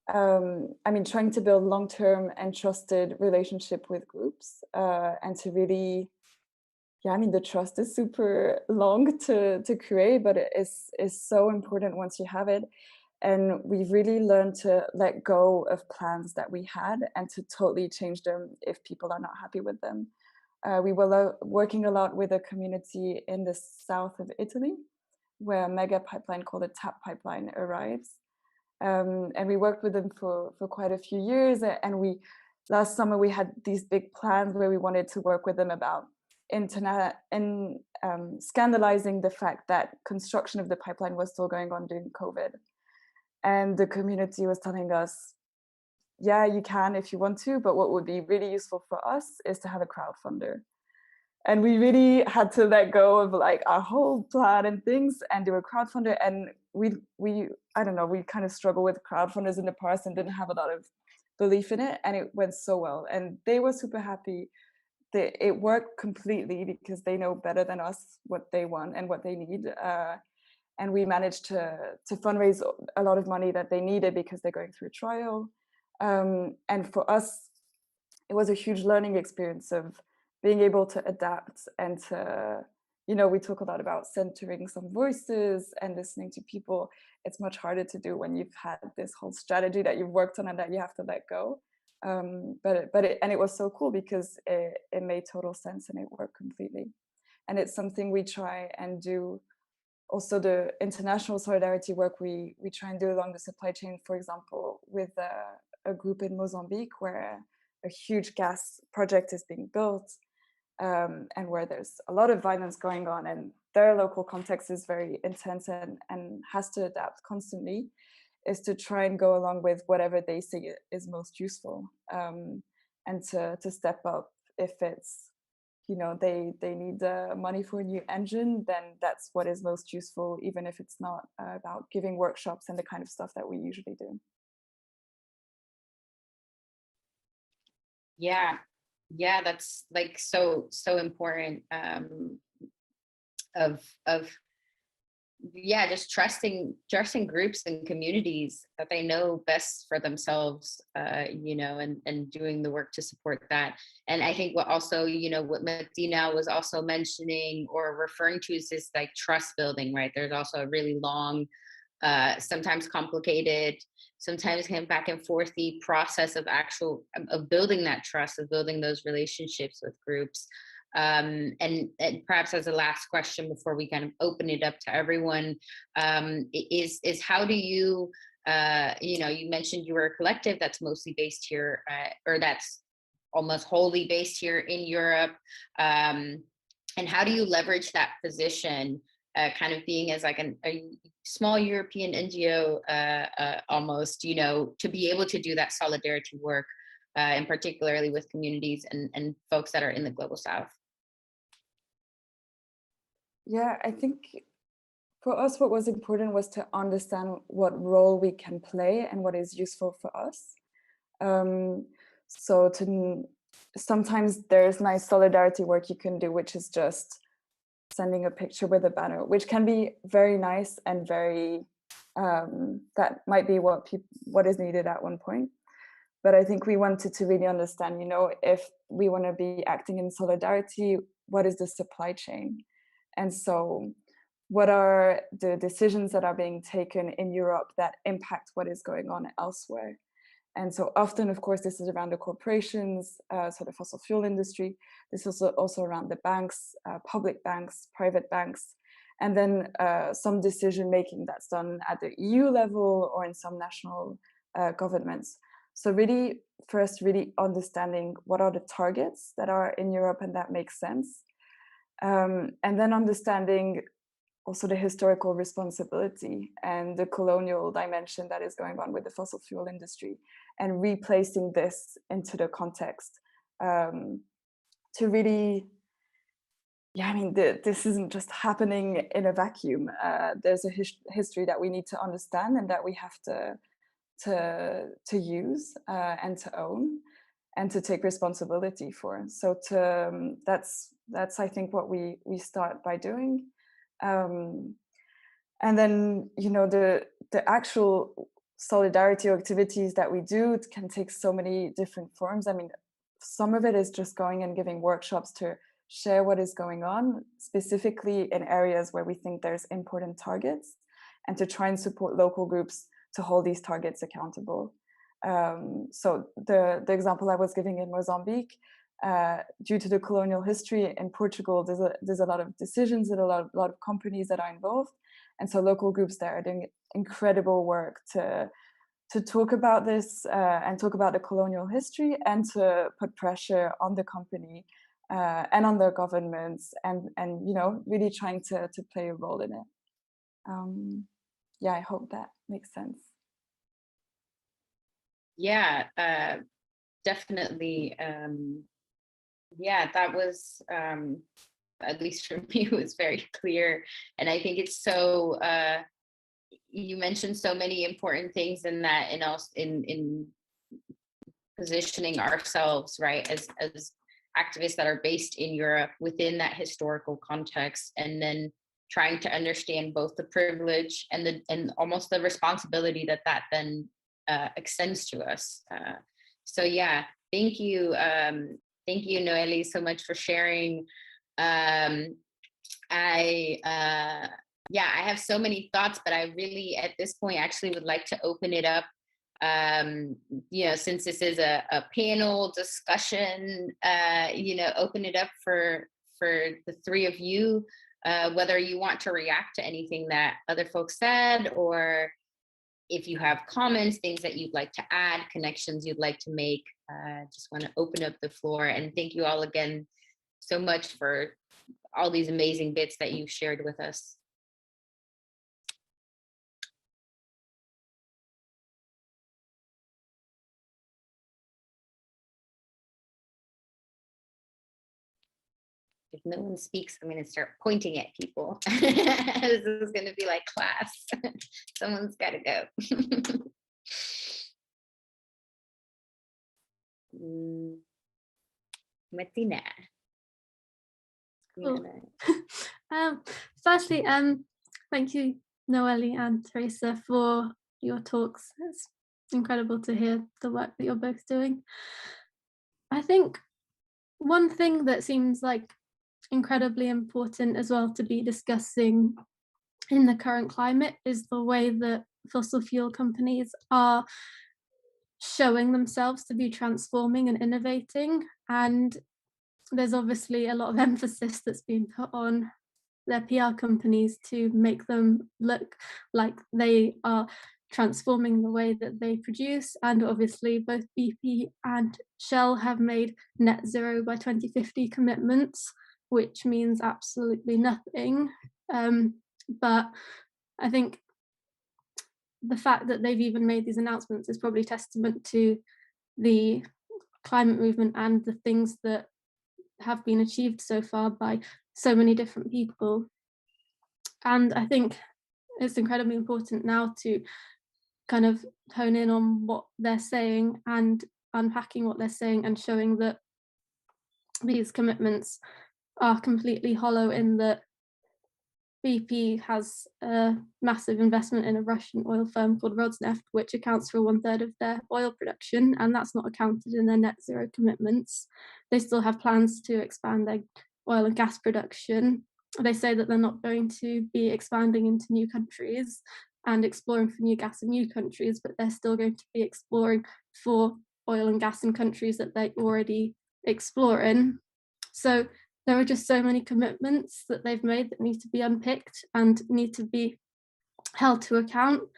[SPEAKER 4] trying to build long-term and trusted relationship with groups, and to really, the trust is super long to create, but it is so important once you have it. And we've really learned to let go of plans that we had and to totally change them if people are not happy with them. We were working a lot with a community in the south of Italy, where a mega pipeline called the TAP pipeline arrives. And we worked with them for quite a few years. And last summer we had these big plans where we wanted to work with them about internet and scandalizing the fact that construction of the pipeline was still going on during COVID. And the community was telling us, yeah, you can if you want to, but what would be really useful for us is to have a crowdfunder. And we really had to let go of like our whole plan and things and do a crowdfunder. And we I don't know, we kind of struggled with crowdfunders in the past and didn't have a lot of belief in it. And it went so well. And they were super happy. It worked completely because they know better than us what they want and what they need. And we managed to fundraise a lot of money that they needed because they're going through a trial. And for us, it was a huge learning experience of being able to adapt and to, we talk a lot about centering some voices and listening to people. It's much harder to do when you've had this whole strategy that you've worked on and that you have to let go. But it was so cool because it made total sense and it worked completely. And it's something we try and do. Also, the international solidarity work we try and do along the supply chain, for example, with a group in Mozambique where a huge gas project is being built, and where there's a lot of violence going on, and their local context is very intense and has to adapt constantly, is to try and go along with whatever they see is most useful, and to step up if it's, they need money for a new engine, then that's what is most useful, even if it's not about giving workshops and the kind of stuff that we usually do.
[SPEAKER 1] Yeah, that's like so important, of just trusting groups and communities that they know best for themselves, and doing the work to support that. And I think what also, what Medina was also mentioning or referring to is this like trust building, right? There's also a really long, sometimes complicated, sometimes kind of back and forthy process of building that trust, of building those relationships with groups. And perhaps as a last question before we kind of open it up to everyone, is how do you, you mentioned you were a collective that's mostly based here, or that's almost wholly based here in Europe. And how do you leverage that position, kind of being as like a small European NGO, almost, to be able to do that solidarity work, and particularly with communities and folks that are in the global South?
[SPEAKER 4] Yeah, I think for us, what was important was to understand what role we can play and what is useful for us. So sometimes there's nice solidarity work you can do, which is just sending a picture with a banner, which can be very nice and very, that might be what is needed at one point. But I think we wanted to really understand, if we want to be acting in solidarity, what is the supply chain? And so what are the decisions that are being taken in Europe that impact what is going on elsewhere? And so often, of course, this is around the corporations, so the fossil fuel industry. This is also around the banks, public banks, private banks, and then some decision making that's done at the EU level or in some national governments. So really, first, really understanding what are the targets that are in Europe and that makes sense. And then understanding also the historical responsibility and the colonial dimension that is going on with the fossil fuel industry, and replacing this into the context, to really, this isn't just happening in a vacuum. There's a history that we need to understand and that we have to use and to own and to take responsibility for. So that's I think what we start by doing. And then, the actual solidarity activities that we do can take so many different forms. I mean, some of it is just going and giving workshops to share what is going on, specifically in areas where we think there's important targets, and to try and support local groups to hold these targets accountable. So the example I was giving in Mozambique, due to the colonial history in Portugal, there's a lot of decisions and a lot of companies that are involved, and so local groups there are doing incredible work to talk about this and talk about the colonial history, and to put pressure on the company and on their governments, and really trying to play a role in it. Yeah, I hope that makes sense.
[SPEAKER 1] Yeah, definitely. Yeah, that was, at least for me, was very clear. And I think it's so, you mentioned so many important things in that, and also in positioning ourselves, right, as activists that are based in Europe within that historical context, and then trying to understand both the privilege and almost the responsibility that then extends to us. So yeah, thank you, Noélie, so much for sharing. I have so many thoughts, but I really, at this point, actually would like to open it up. Since this is a panel discussion, open it up for the three of you, whether you want to react to anything that other folks said, or if you have comments, things that you'd like to add, connections you'd like to make. Just want to open up the floor, and thank you all again so much for all these amazing bits that you shared with us. If no one speaks, I'm going to start pointing at people. This is going to be like class. Someone's got to go. Martina.
[SPEAKER 2] Cool. Firstly, thank you, Noélie and Teresa, for your talks. It's incredible to hear the work that you're both doing. I think one thing that seems like incredibly important as well to be discussing in the current climate is the way that fossil fuel companies are showing themselves to be transforming and innovating. And there's obviously a lot of emphasis that's being put on their PR companies to make them look like they are transforming the way that they produce. And obviously both BP and Shell have made net zero by 2050 commitments, which means absolutely nothing. But I think the fact that they've even made these announcements is probably testament to the climate movement and the things that have been achieved so far by so many different people. And I think it's incredibly important now to kind of hone in on what they're saying and unpacking what they're saying, and showing that these commitments are completely hollow, in that BP has a massive investment in a Russian oil firm called Rosneft, which accounts for 1/3 of their oil production, and that's not accounted in their net zero commitments. They still have plans to expand their oil and gas production. They say that they're not going to be expanding into new countries and exploring for new gas in new countries, but they're still going to be exploring for oil and gas in countries that they already explore in. So there are just so many commitments that they've made that need to be unpicked and need to be held to account.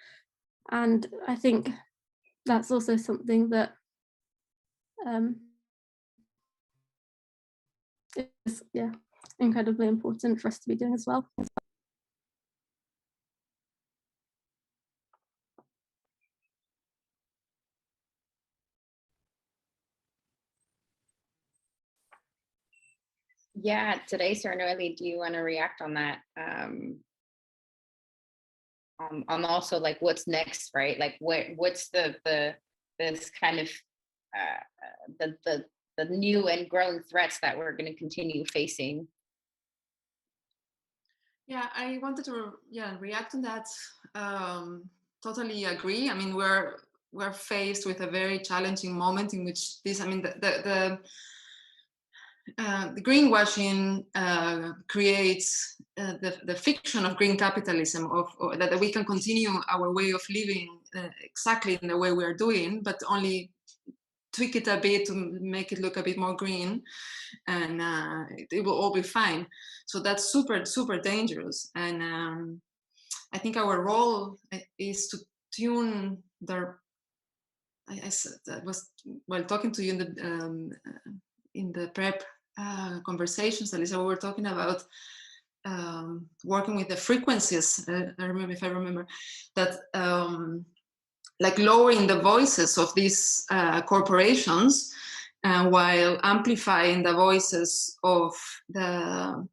[SPEAKER 2] And I think that's also something that is incredibly important for us to be doing as well.
[SPEAKER 1] Yeah, Teresa or Noélie, do you want to react on that? On also like what's next, right? Like what's this kind of the new and growing threats that we're going to continue facing?
[SPEAKER 3] Yeah, I wanted to react to that. Totally agree. I mean, we're faced with a very challenging moment in which this. I mean, the greenwashing creates the fiction of green capitalism, of that we can continue our way of living exactly in the way we are doing, but only tweak it a bit to make it look a bit more green, and it will all be fine. So that's super, super dangerous. And I think our role is to tune I was, while talking to you in the prep conversations, Alyssa, we were talking about working with the frequencies. I remember that like lowering the voices of these corporations while amplifying the voices of the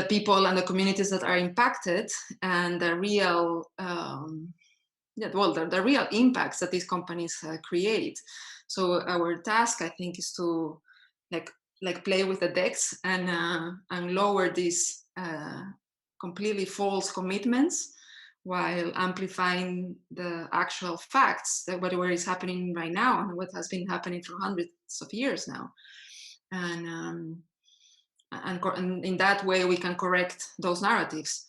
[SPEAKER 3] people and the communities that are impacted, and the real the real impacts that these companies create. So our task, I think, is to like play with the decks and lower these completely false commitments while amplifying the actual facts, that what is happening right now and what has been happening for hundreds of years now. And in that way we can correct those narratives.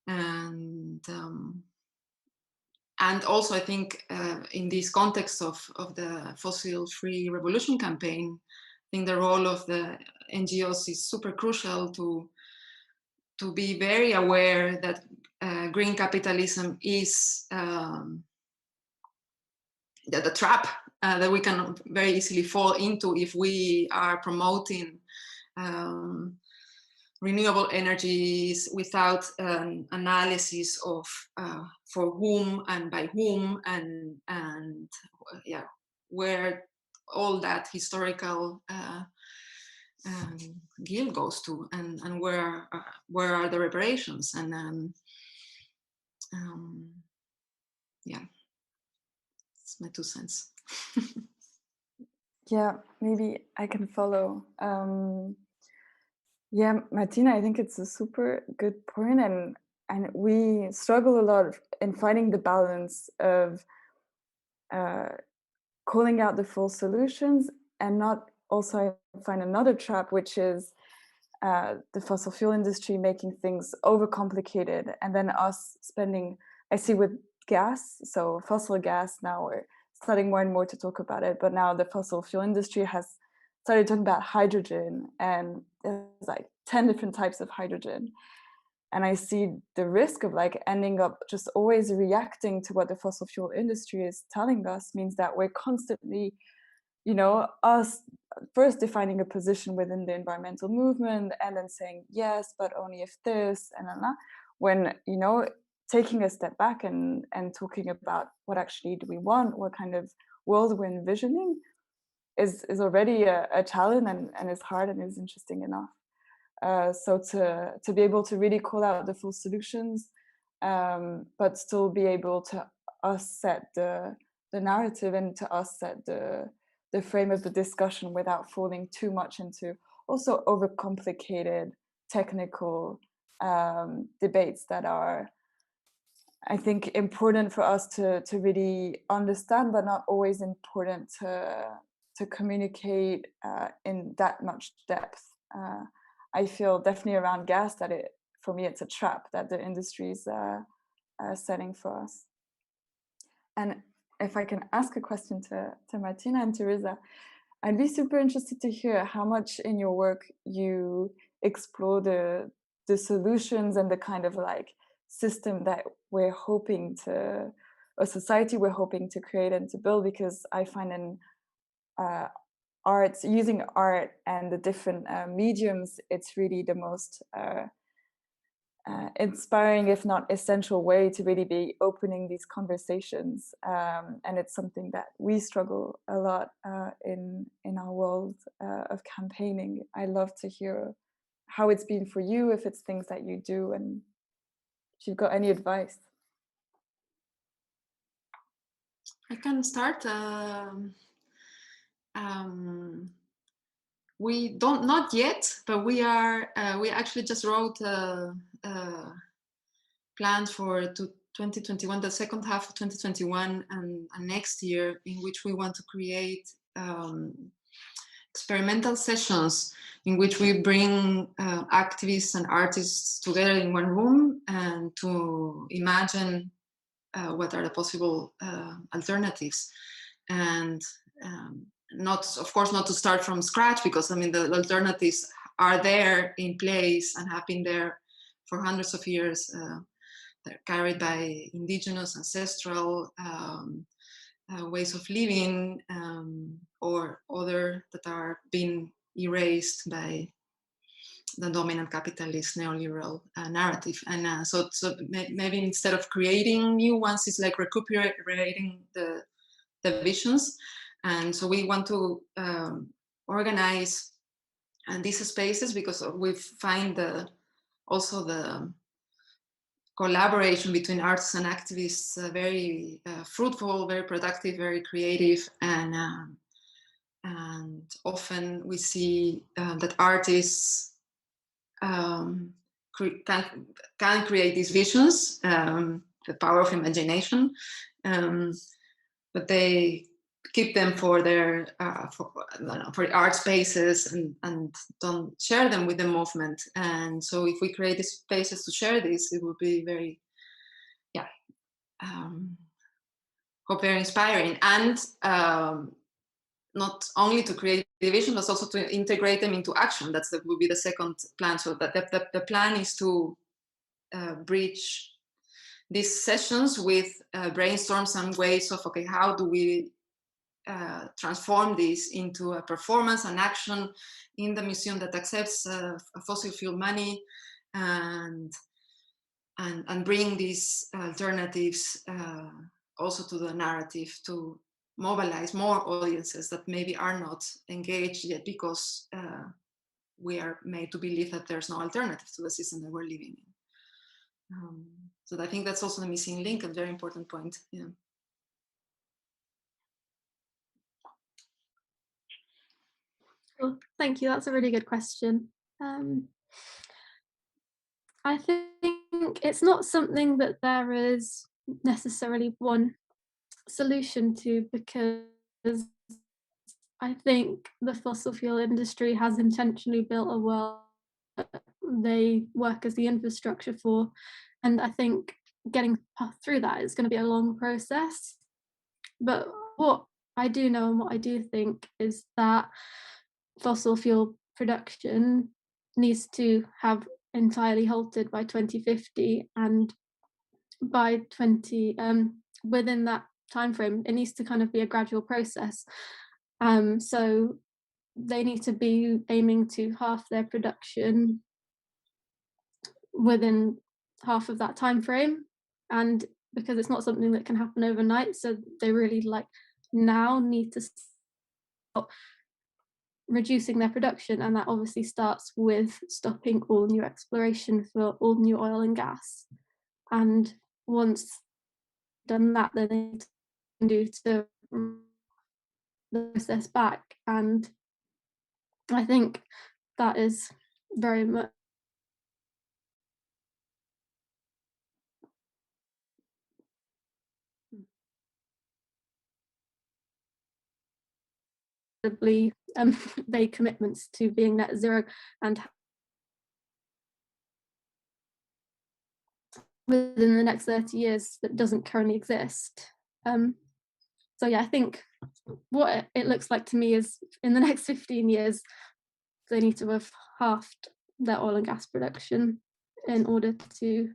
[SPEAKER 3] And also I think in this context of the fossil-free revolution campaign, I think the role of the NGOs is super crucial to be very aware that green capitalism is the trap that we can very easily fall into if we are promoting renewable energies without an analysis of for whom and by whom, and yeah, where all that historical guilt goes to, and where are the reparations, and yeah, it's my 2 cents.
[SPEAKER 4] Yeah, maybe I can follow. Yeah, Martina, I think it's a super good point, and we struggle a lot in finding the balance of calling out the full solutions and not also find another trap, which is the fossil fuel industry making things overcomplicated, and then us spending, I see with gas, so fossil gas, now we're starting more and more to talk about it, but now the fossil fuel industry has started talking about hydrogen, and there's like 10 different types of hydrogen. And I see the risk of like ending up just always reacting to what the fossil fuel industry is telling us, means that we're constantly, you know, us first defining a position within the environmental movement and then saying, yes, but only if this, and when, you know, taking a step back and talking about what actually do we want, what kind of world we're envisioning is already a challenge, and is hard and is interesting enough. So to be able to really call out the full solutions, but still be able to us set the narrative, and to us set the frame of the discussion without falling too much into also overcomplicated technical debates that are, I think, important for us to really understand, but not always important to communicate in that much depth. I feel definitely around gas that for me, it's a trap that the industry is setting for us. And if I can ask a question to Martina and Teresa, I'd be super interested to hear how much in your work you explore the solutions and the kind of like system that we're hoping to, a society we're hoping to create and to build, because I find in using art and the different mediums, it's really the most inspiring, if not essential, way to really be opening these conversations. And it's something that we struggle a lot in our world of campaigning. I love to hear how it's been for you, if it's things that you do, and if you've got any advice.
[SPEAKER 3] I can start. We don't, not yet, but we are. We actually just wrote plans for 2021, the second half of 2021, and next year, in which we want to create experimental sessions in which we bring activists and artists together in one room and to imagine what are the possible alternatives. And not, of course, not to start from scratch, because I mean the alternatives are there in place and have been there for hundreds of years. They're carried by indigenous, ancestral ways of living, or other that are being erased by the dominant capitalist neoliberal narrative. And so maybe instead of creating new ones, it's like recuperating the visions. And so we want to organize these spaces, because we find also the collaboration between artists and activists very fruitful, very productive, very creative, and often we see that artists can create these visions, the power of imagination, but they keep them for their for art spaces, and don't share them with the movement. And so if we create these spaces to share this, it would be very, hope very inspiring. And not only to create division, but also to integrate them into action. That would be the second plan. So that the plan is to bridge these sessions with brainstorm some ways of, okay, how do we transform this into a performance and action in the museum that accepts fossil fuel money, and bring these alternatives also to the narrative, to mobilize more audiences that maybe are not engaged yet, because we are made to believe that there's no alternative to the system that we're living in. So I think that's also the missing link, a very important point. Yeah.
[SPEAKER 2] Well, thank you. That's a really good question. I think it's not something that there is necessarily one solution to, because I think the fossil fuel industry has intentionally built a world that they work as the infrastructure for. And I think getting through that is going to be a long process. But what I do know and what I do think is that fossil fuel production needs to have entirely halted by 2050, and by within that time frame it needs to kind of be a gradual process. So they need to be aiming to half their production within half of that time frame, and because it's not something that can happen overnight, so they really now need to start reducing their production, and that obviously starts with stopping all new exploration for all new oil and gas. And once done that, then they need to do to the process back. And I think that is very much vague commitments to being net zero, and within the next 30 years that doesn't currently exist. So yeah, I think what it looks like to me is in the next 15 years, they need to have halved their oil and gas production in order to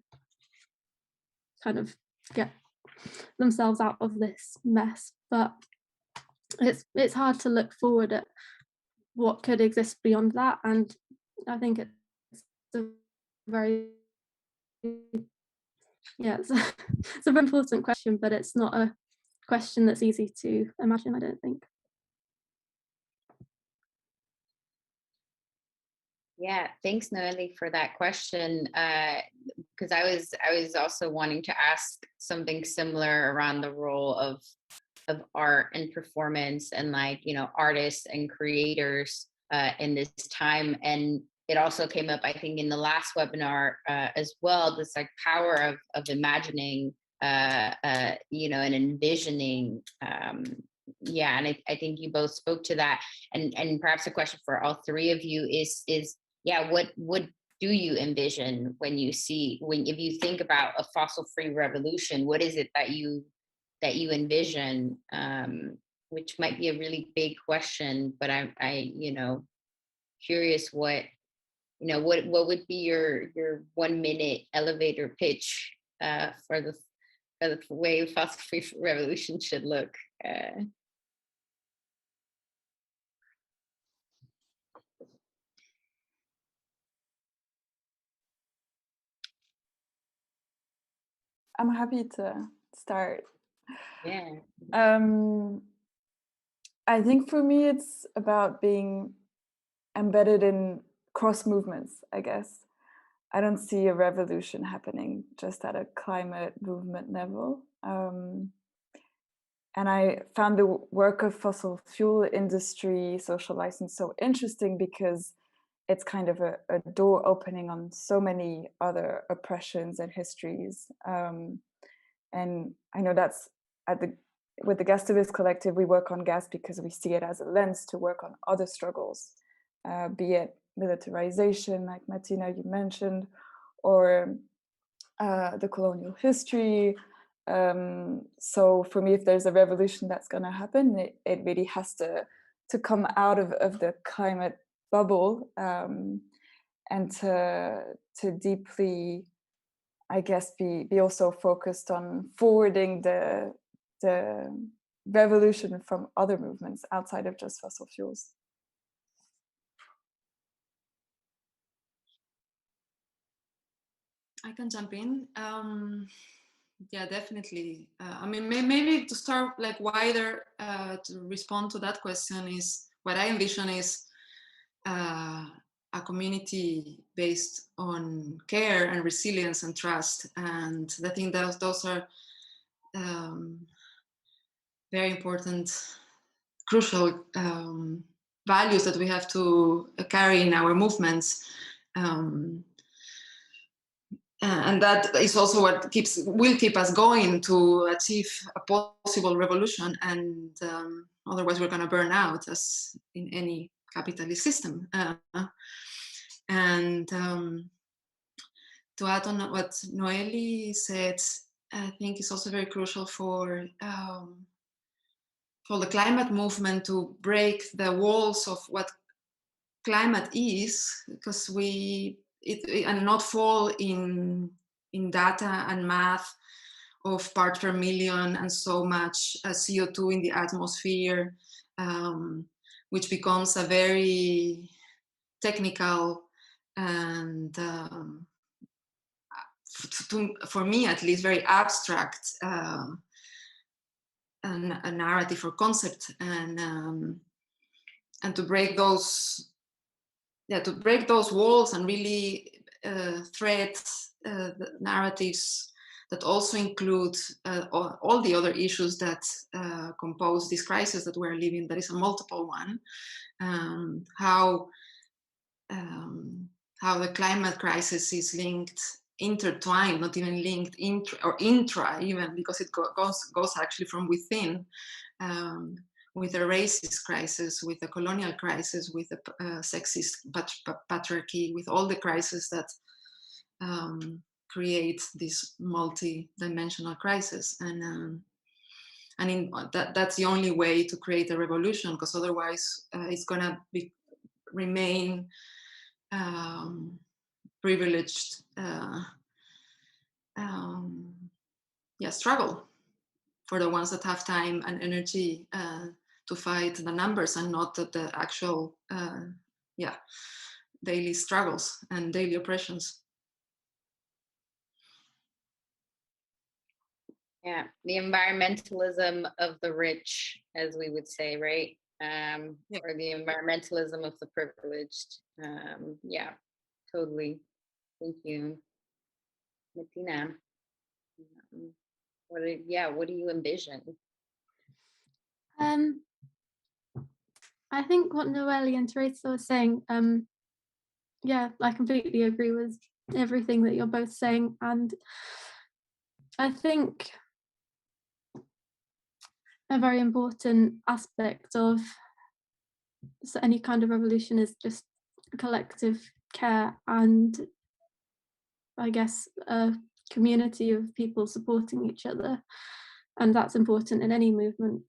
[SPEAKER 2] kind of get themselves out of this mess. But it's hard to look forward at what could exist beyond that, and I think it's a very it's a very important question, but it's not a question that's easy to imagine, I don't think.
[SPEAKER 1] Yeah, thanks, Noeli, for that question. Because I was also wanting to ask something similar around the role of art and performance, and artists and creators in this time. And it also came up, I think, in the last webinar as well, this power of imagining, and envisioning. And I think you both spoke to that. And perhaps a question for all three of you is what do you envision when if you think about a fossil-free revolution? What is it that you envision? which might be a really big question, but I curious what what would be your 1 minute elevator pitch for the way fossil-free revolution should look.
[SPEAKER 4] I'm happy to start.
[SPEAKER 1] Yeah.
[SPEAKER 4] I think for me, it's about being embedded in cross movements, I guess. I don't see a revolution happening just at a climate movement level. And I found the work of fossil fuel industry, social license so interesting because it's kind of a door opening on so many other oppressions and histories. And I know that's with the Gastavis Collective, we work on gas because we see it as a lens to work on other struggles, be it militarization, like Martina, you mentioned, or the colonial history. So for me, if there's a revolution that's going to happen, it really has to come out of the climate bubble, and to deeply, I guess, be also focused on forwarding the revolution from other movements outside of just fossil fuels.
[SPEAKER 3] I can jump in. Yeah, definitely. I mean, maybe to start like wider, to respond to that question, is what I envision is a community based on care and resilience and trust. And I think those are very important, crucial values that we have to carry in our movements. And that is also what will keep us going to achieve a possible revolution. And otherwise, we're going to burn out, as in any capitalist system. And to add on what Noélie said, I think it's also very crucial for the climate movement to break the walls of what climate is, because and not fall in data and math of parts per million and so much CO2 in the atmosphere, which becomes a very technical and for me at least very abstract a narrative or concept, and to break those walls and really thread the narratives that also include all the other issues that compose this crisis that we're living. That is a multiple one. How the climate crisis is linked, intertwined, not even linked, intra even, because it goes actually from within, with a racist crisis, with a colonial crisis, with a sexist patriarchy, with all the crises that create this multi-dimensional crisis. And that's the only way to create a revolution, because otherwise it's going to remain privileged struggle for the ones that have time and energy to fight the numbers, and not the actual daily struggles and daily oppressions.
[SPEAKER 1] Yeah, the environmentalism of the rich, as we would say, right? Or the environmentalism of the privileged. Yeah, totally. Thank you, Martina. What do you envision?
[SPEAKER 2] I think what Noélie and Teresa were saying, yeah, I completely agree with everything that you're both saying. And I think a very important aspect of any kind of revolution is just collective care, and I guess a community of people supporting each other. And that's important in any movement.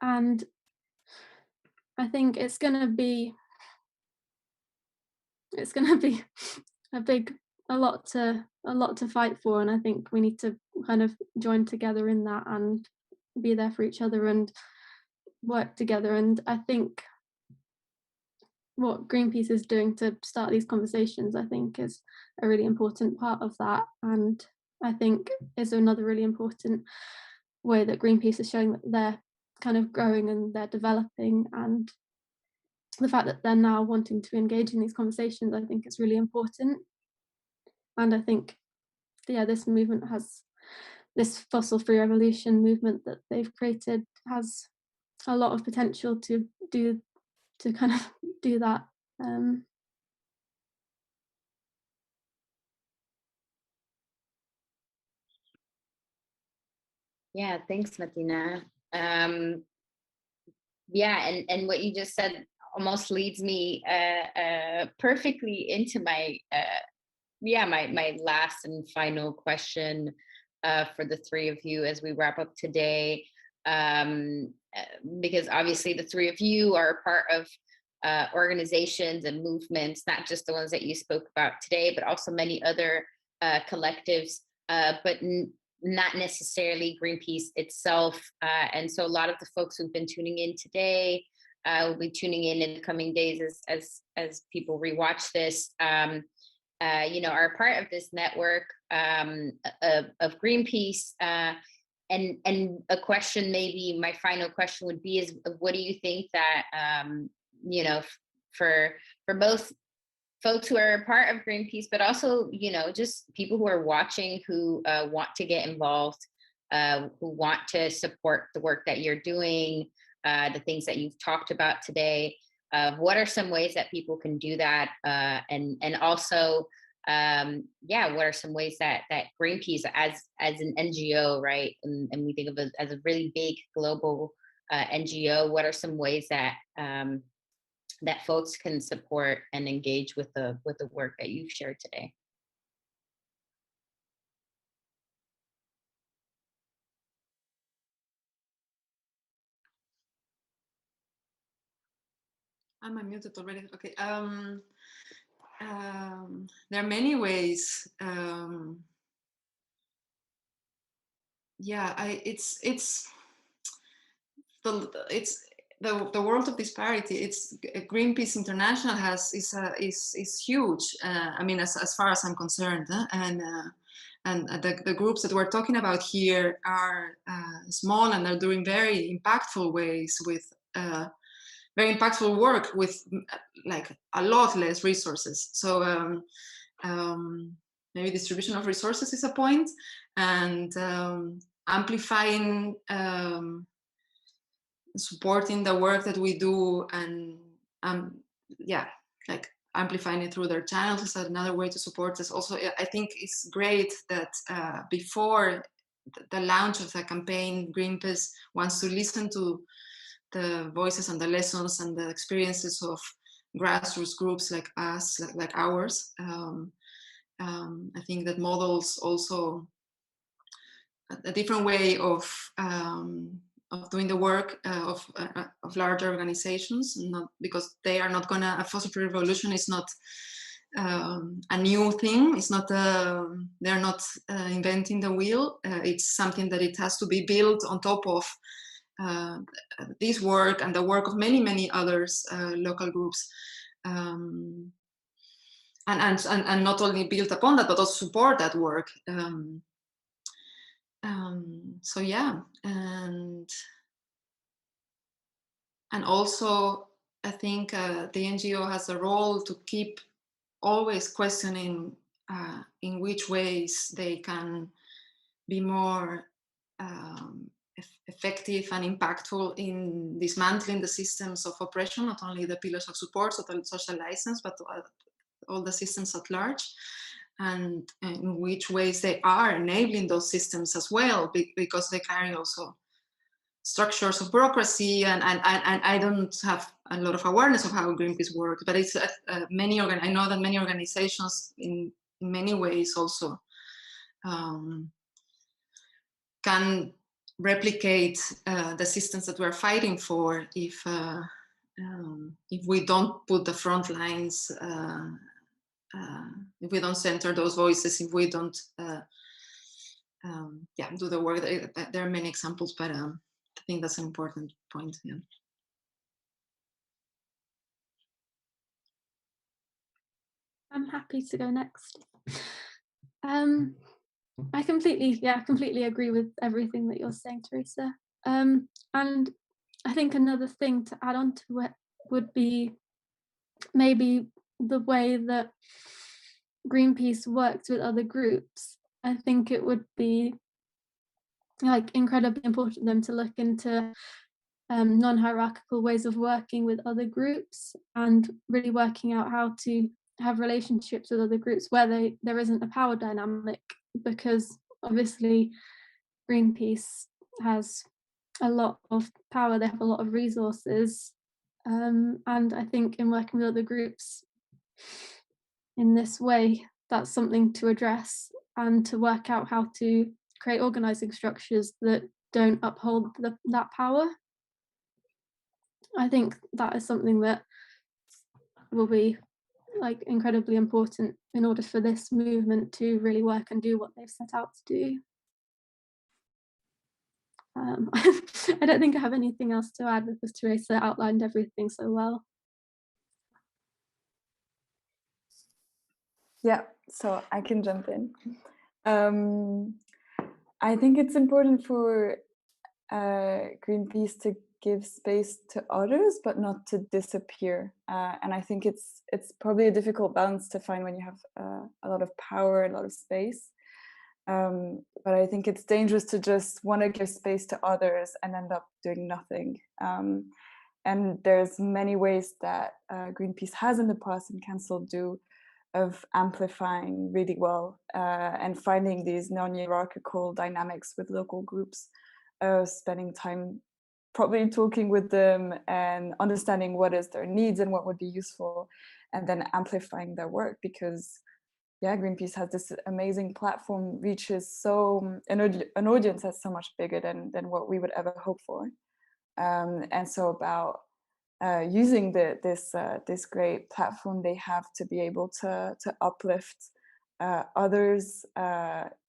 [SPEAKER 2] And I think it's going to be a lot to fight for, and I think we need to kind of join together in that and be there for each other and work together. And I think what Greenpeace is doing to start these conversations, I think, is a really important part of that, and I think is another really important way that Greenpeace is showing that they're kind of growing and they're developing, and the fact that they're now wanting to engage in these conversations, I think is really important. And I think, yeah, this movement has, this fossil-free revolution movement that they've created has a lot of potential to kind of do that.
[SPEAKER 1] Yeah, thanks, Martina. Yeah, and what you just said almost leads me perfectly into my my last and final question for the three of you as we wrap up today, because obviously the three of you are a part of organizations and movements, not just the ones that you spoke about today, but also many other collectives, but not necessarily Greenpeace itself. And so a lot of the folks who've been tuning in today will be tuning in the coming days as people rewatch this. Are part of this network of Greenpeace. And a question, maybe my final question would be, is what do you think that, for both folks who are a part of Greenpeace, but also, just people who are watching, who want to get involved, who want to support the work that you're doing, the things that you've talked about today. What are some ways that people can do that? And also, what are some ways that Greenpeace, as an NGO, right, and we think of it as a really big global NGO, what are some ways that that folks can support and engage with the work that you've shared today?
[SPEAKER 3] I'm unmuted already. Okay. There are many ways. The world of disparity. It's Greenpeace International is huge. I mean, as far as I'm concerned, and the groups that we're talking about here are small, and they're doing very impactful ways with very impactful work with like a lot less resources. So maybe distribution of resources is a point, and amplifying, supporting the work that we do, and like amplifying it through their channels is another way to support us. Also, I think it's great that before the launch of the campaign, Greenpeace wants to listen to the voices and the lessons and the experiences of grassroots groups like us, like ours. I think that models also a different way of doing the work of larger organizations, not because they are not gonna. A fossil-free revolution is not a new thing. It's not. They're not inventing the wheel. It's something that it has to be built on top of this work and the work of many others, local groups, and not only build upon that, but also support that work. So yeah, and also I think the NGO has a role to keep always questioning in which ways they can be more effective and impactful in dismantling the systems of oppression, not only the pillars of support, social license, but all the systems at large, and in which ways they are enabling those systems as well, because they carry also structures of bureaucracy, and I don't have a lot of awareness of how Greenpeace works, but it's I know that many organizations in many ways also can replicate the systems that we're fighting for if we don't put the front lines, if we don't center those voices, if we don't do the work. There are many examples, but I think that's an important point. Yeah.
[SPEAKER 2] I'm happy to go next. I completely agree with everything that you're saying, Teresa. And I think another thing to add on to it would be maybe the way that Greenpeace works with other groups. I think it would be like incredibly important for them to look into non-hierarchical ways of working with other groups and really working out how to have relationships with other groups where there isn't a power dynamic, because obviously Greenpeace has a lot of power, they have a lot of resources, and I think in working with other groups in this way, that's something to address and to work out how to create organizing structures that don't uphold that power. I think that is something that will be like incredibly important in order for this movement to really work and do what they've set out to do. I don't think I have anything else to add because Teresa outlined everything so well.
[SPEAKER 4] Yeah, so I can jump in. I think it's important for Greenpeace to give space to others, but not to disappear. And I think it's probably a difficult balance to find when you have a lot of power, a lot of space. But I think it's dangerous to just want to give space to others and end up doing nothing. And there's many ways that Greenpeace has in the past and can still do of amplifying really well and finding these non-hierarchical dynamics with local groups, spending time probably talking with them and understanding what is their needs and what would be useful, and then amplifying their work, because Greenpeace has this amazing platform, reaches so an audience that's so much bigger than what we would ever hope for, and so about using this great platform they have to be able to uplift others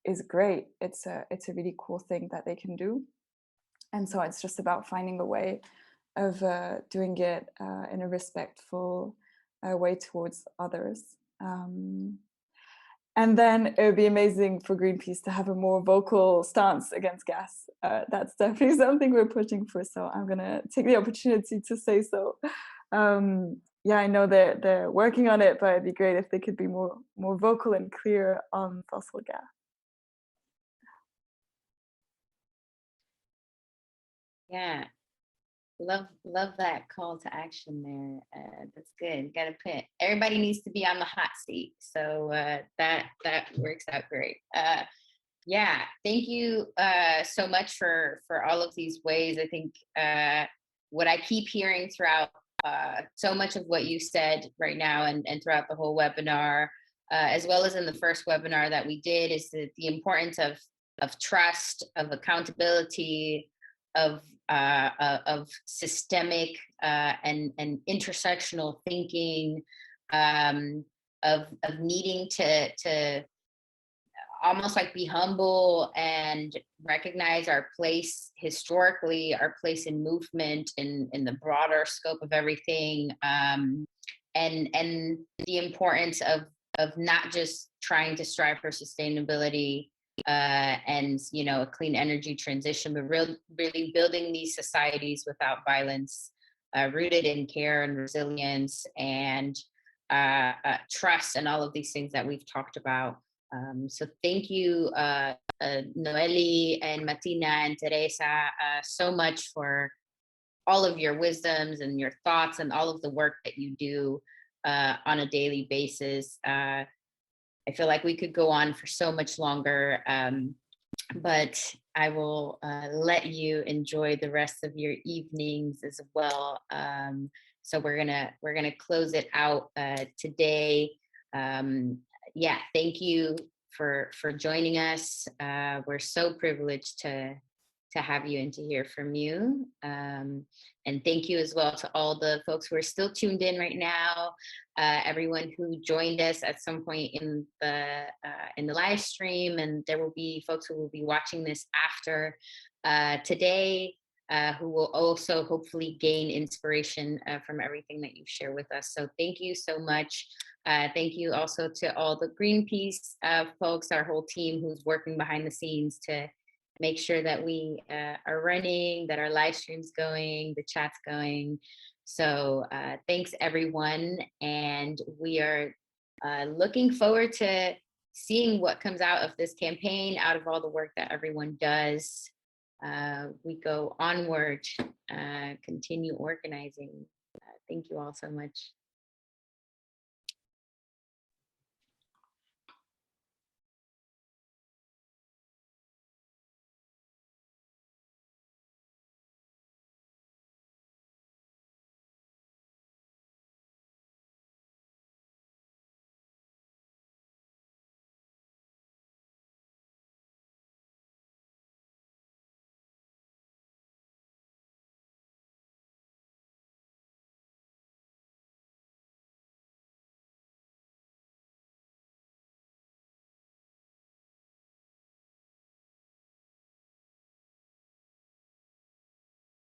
[SPEAKER 4] is great. It's a really cool thing that they can do, and so it's just about finding a way of doing it in a respectful way towards others. And then it would be amazing for Greenpeace to have a more vocal stance against gas. That's definitely something we're pushing for. So I'm going to take the opportunity to say so. I know they're working on it, but it'd be great if they could be more vocal and clear on fossil gas.
[SPEAKER 1] Yeah. Love that call to action there. That's good. Got to put everybody needs to be on the hot seat, so that works out great. Thank you so much for all of these ways. I think what I keep hearing throughout so much of what you said right now and throughout the whole webinar, as well as in the first webinar that we did, is the importance of trust, of accountability, of systemic and intersectional thinking, of needing to almost like be humble and recognize our place historically, our place in movement, in the broader scope of everything, and the importance of not just trying to strive for sustainability and a clean energy transition, but really building these societies without violence, rooted in care and resilience and trust, and all of these things that we've talked about. So thank you, Noeli and Martina and Teresa, so much for all of your wisdoms and your thoughts and all of the work that you do on a daily basis. I feel like we could go on for so much longer, but I will let you enjoy the rest of your evenings as well. So we're gonna close it out today. Thank you for joining us. We're so privileged to have you and to hear from you. And thank you as well to all the folks who are still tuned in right now, everyone who joined us at some point in the live stream, and there will be folks who will be watching this after today, who will also hopefully gain inspiration from everything that you share with us. So thank you so much. Thank you also to all the Greenpeace folks, our whole team who's working behind the scenes to make sure that we are running, that our live stream's going, the chat's going. So thanks everyone. And we are looking forward to seeing what comes out of this campaign, out of all the work that everyone does. We go onward, continue organizing. Thank you all so much.